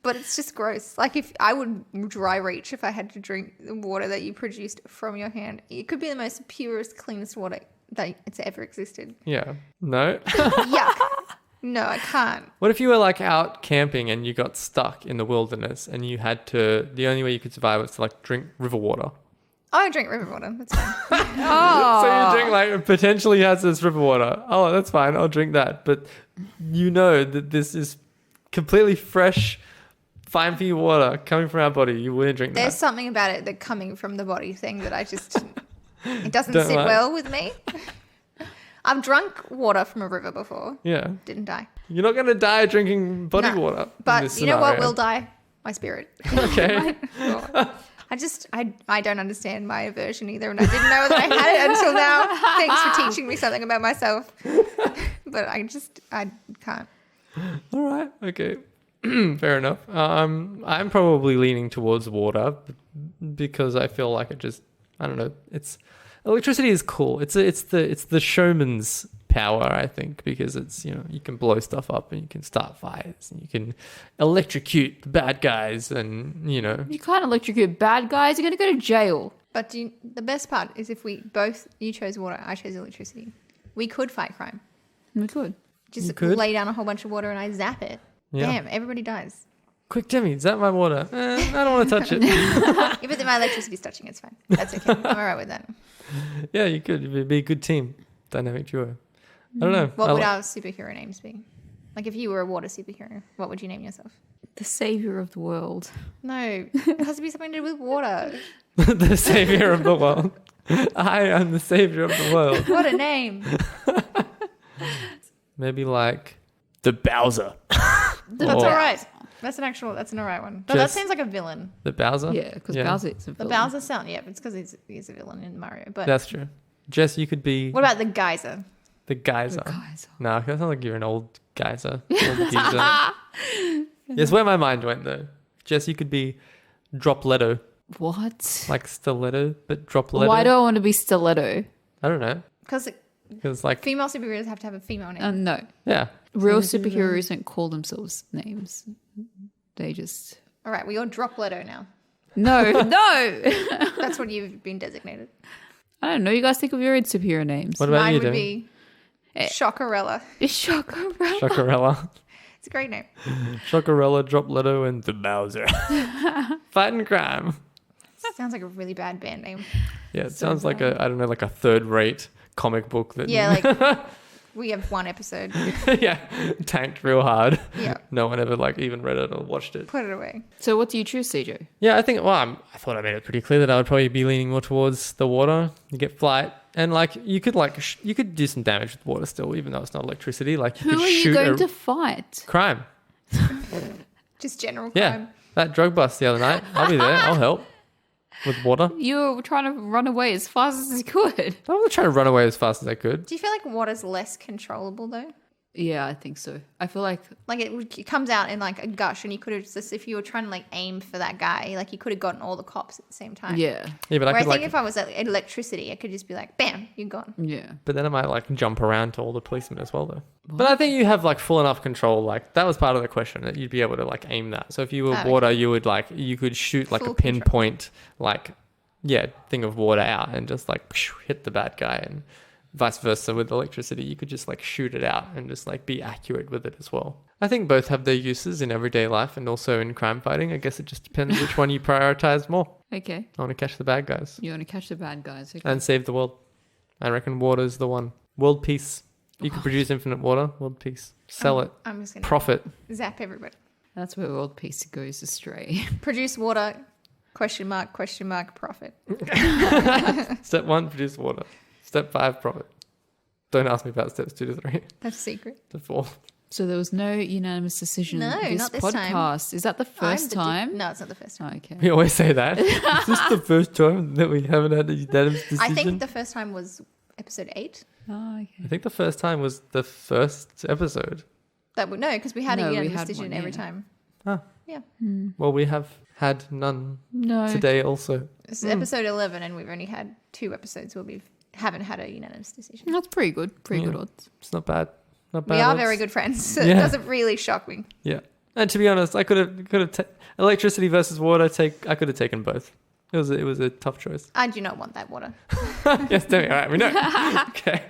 But it's just gross. Like if I would dry reach if I had to drink the water that you produced from your hand. It could be the most purest, cleanest water that it's ever existed. Yeah. No. Yuck. No, I can't. What if you were like out camping and you got stuck in the wilderness and you had to, the only way you could survive was to like drink river water. I drink river water. That's fine. So you drink like potentially hazardous river water. Oh, that's fine. I'll drink that. But you know that this is completely fresh, fine for you water coming from our body. You wouldn't drink There's that. something about it, the coming from the body thing that I just, it doesn't Don't sit like. well with me. I've drunk water from a river before. Yeah. Didn't die. You're not going to die drinking body No. water. in But this you know what scenario. will die? My spirit. Okay. I don't understand my aversion either, and I didn't know that I had it until now. Thanks for teaching me something about myself. But I can't. All right. Okay. Fair enough. I'm probably leaning towards water because I feel like I don't know. Electricity is cool. It's the showman's power, I think, because it's, you can blow stuff up and you can start fires and you can electrocute the bad guys and, You can't electrocute bad guys. You're going to go to jail. But the best part is if you chose water, I chose electricity. We could fight crime. We could. Just You could? lay down a whole bunch of water and I zap it. Yeah. Damn, everybody dies. Quick, Demi, zap my water. I don't want to touch it. If my electricity's touching, it's fine. That's okay. I'm all right with that. Yeah, you could. It'd be a good team. Dynamic duo. I don't know. What I would li- our superhero names be? Like if you were a water superhero, what would you name yourself? The savior of the world. No, it has to be something to do with water. the savior of the world. I am the savior of the world. What a name. Maybe like the Bowser. That's all right. That's an all right one. But that Just- seems like a villain. The Bowser? Yeah, because Bowser is a The villain. Bowser sound, yeah, it's because he's a villain in Mario. But That's true. Jess, you could be What about the geyser? the geyser. Guys. No, that sounds like you're an old geyser. Old geezer. It's where my mind went though. Jess, you could be Dropletto. What? Like stiletto, but Dropletto. Why do I want to be stiletto? I don't know. Because like female superheroes have to have a female name. No. yeah. Real superheroes don't call themselves names. They just... All right, well, you're Dropletto now. No, no. That's what you've been designated. I don't know. You guys think of your own superhero names. What about Mine you, would Demi? be Shockerella. Chocorella. Chocorella. It's a great name. Chocorella, Dropletto, and the Bowser. Fighting crime. Sounds like a really bad band name. Yeah, it sounds like like a third-rate comic book that Yeah, we have one episode. yeah, tanked real hard. Yeah. No one ever even read it or watched it. Put it away. So what do you choose, CJ? Yeah, I think. Well, I thought I made it pretty clear that I would probably be leaning more towards the water. You get flight, and you could do some damage with water still, even though it's not electricity. You Who could are you shoot going to fight? crime. Just general Yeah, crime. that drug bust the other night. I'll be there. I'll help with water. You were trying to run away as fast as you could. I was trying to run away as fast as I could. Do you feel like water's less controllable though? Yeah, I think so. I feel like... It comes out in like a gush, and you could have just, if you were trying to aim for that guy, you could have gotten all the cops at the same time. Yeah. Yeah, but Where I could think if I was at electricity, I could just be like, bam, you're gone. Yeah. But then I might jump around to all the policemen as well though. What? But I think you have full enough control. That was part of the question, that you'd be able to aim that. So if you were water, you would you could shoot Full a pinpoint thing of water out and just hit the bad guy, and vice versa with electricity. You could just shoot it out and just be accurate with it as well. I think both have their uses in everyday life and also in crime fighting. I guess it just depends which one you prioritize more. Okay. I want to catch the bad guys You want to catch the bad guys. Okay. and save the world. I reckon water's the one. World peace. You can produce infinite water. World peace. Sell it. I'm just going to Profit. zap everybody. That's where world peace goes astray. Produce water, question mark, profit. Step 1, produce water. Step 5, profit. Don't ask me about steps 2 to 3 That's a secret. to 4. So there was no unanimous decision No, this not this podcast. time. Is that the first time? No, it's not the first time. Oh, okay. We always say that. Is this the first time that we haven't had a unanimous decision? I think the first time was episode 8. Oh, okay. I think the first time was the first episode. No, because we had No, a we unanimous had decision one, every yeah. time. Ah. Yeah. Well, we have had none No. today also. This is episode 11, and we've only had 2 episodes where we haven't had a unanimous decision. That's pretty good. Pretty Yeah. good odds. It's not bad. Not bad. We are odds. very good friends, so Yeah. it doesn't really shock me. Yeah. And to be honest, I could have electricity versus water. I could have taken both. It was a tough choice. I do not want that water. Yes, Demi. All right, we know. Okay.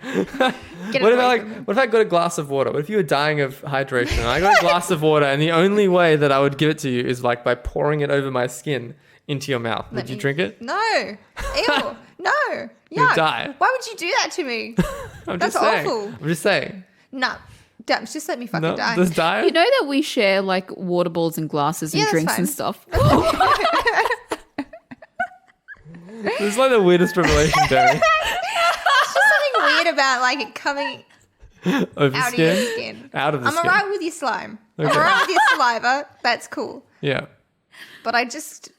Get it What away if from me. what if I got a glass of water? What if you were dying of hydration and I got a glass of water, and the only way that I would give it to you is by pouring it over my skin into your mouth? Would you drink it? No. Ew. No. You'd Yuck. die. Why would you do that to me? I'm That's just saying. awful. I'm just saying. No. Don't, just let me fucking No, die. just die. You know that we share water balls and glasses and Yeah, that's drinks fine. and stuff. This is the weirdest revelation, Demi. There's just something weird about it coming Over out skin. of your skin. Out of the I'm skin. alright with your slime. Okay. I'm alright with your saliva. That's cool. Yeah. But I just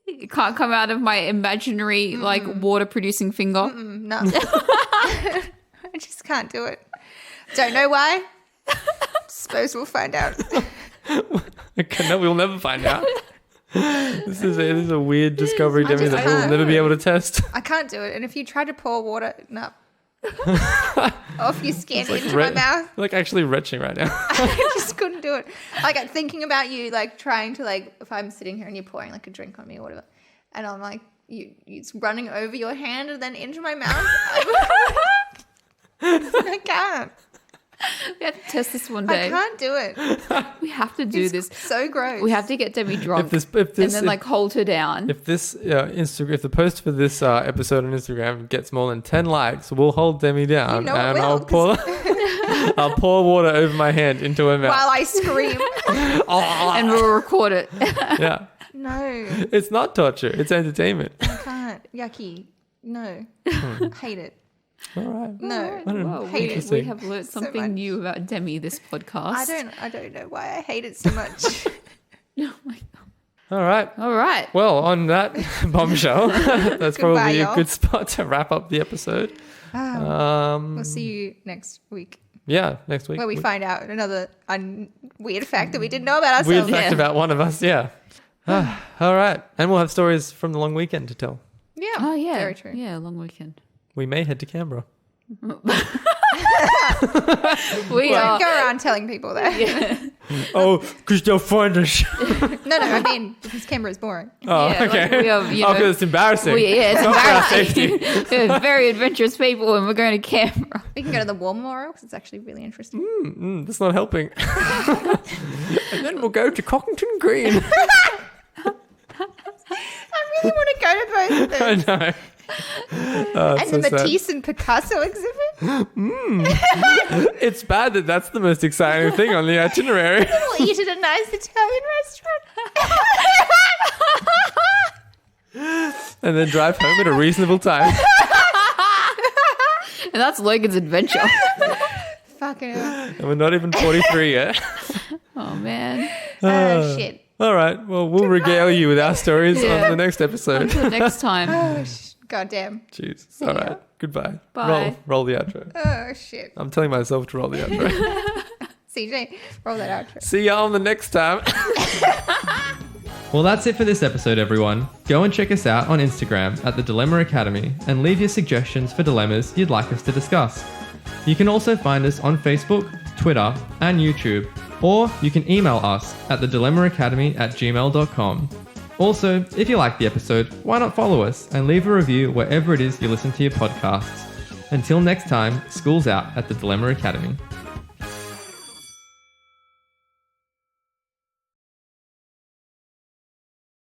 It can't come out of my imaginary water producing finger. no. I just can't do it. Don't know why. Suppose we'll find out. Okay, no, we'll never find out. This is a weird discovery, I Demi, just that we'll can't. never be able to test. I can't do it. And if you try to pour water, no. Off your skin into my mouth. You're actually retching right now. I just couldn't do it. I'm thinking about you trying to if I'm sitting here and you're pouring a drink on me or whatever, and I'm it's running over your hand and then into my mouth. I can't. We have to test this one I day. can't do it. We have to do this. So gross. We have to get Debbie drunk If and then hold her down. if the post for this episode on Instagram gets more than 10 likes, we'll hold Demi down, You know it and will, I'll pour water over my hand into her mouth. While I scream. And we'll record it. Yeah, No, it's not torture; it's entertainment. I can't. Yucky. No. Hate it. All right. No. Whoa, Hate it. we Interesting. have learnt So something much. new about Demi this podcast. I don't know why I hate it so much. Oh my God. All right. All right. Well, on that bombshell, that's Goodbye, probably a y'all. good spot to wrap up the episode. We'll see you next week, Yeah, next week. where we find out another weird fact that we didn't know about Weird ourselves. fact Yeah. about one of us, yeah. All right. And we'll have stories from the long weekend to tell. Yeah. Oh, yeah. Very true. Yeah, long weekend. We may head to Canberra. We are. Don't go around telling people that. Oh, because they'll find us. No, I mean, because Canberra's boring. Oh, Yeah, like okay. we are, you Oh, know, because it's embarrassing. it's not for our embarrassing. safety. We're very adventurous people and we're going to Canberra. We can go to the War Memorial because it's actually really interesting. That's not helping. And then we'll go to Cockington Green. I really want to go to both of I those. know. Oh, And so the sad. Matisse and Picasso exhibit. It's bad that that's the most exciting thing on the itinerary. We'll eat at a nice Italian restaurant. And then drive home at a reasonable time. And that's Logan's adventure. Fucking hell. And we're not even 43 yet. Oh, man. Oh, shit. All right. Well, we'll regale you with our stories Yeah. on the next episode. Until next time. Oh, goddamn. Jeez. All right. Goodbye. Bye. Roll the outro. Oh, shit. I'm telling myself to roll the outro. CJ, roll that outro. See y'all on the next time. Well, that's it for this episode, everyone. Go and check us out on Instagram at The Dilemma Academy and leave your suggestions for dilemmas you'd like us to discuss. You can also find us on Facebook, Twitter, and YouTube, or you can email us at thedilemmaacademy@gmail.com. Also, if you like the episode, why not follow us and leave a review wherever it is you listen to your podcasts. Until next time, school's out at The Dilemma Academy.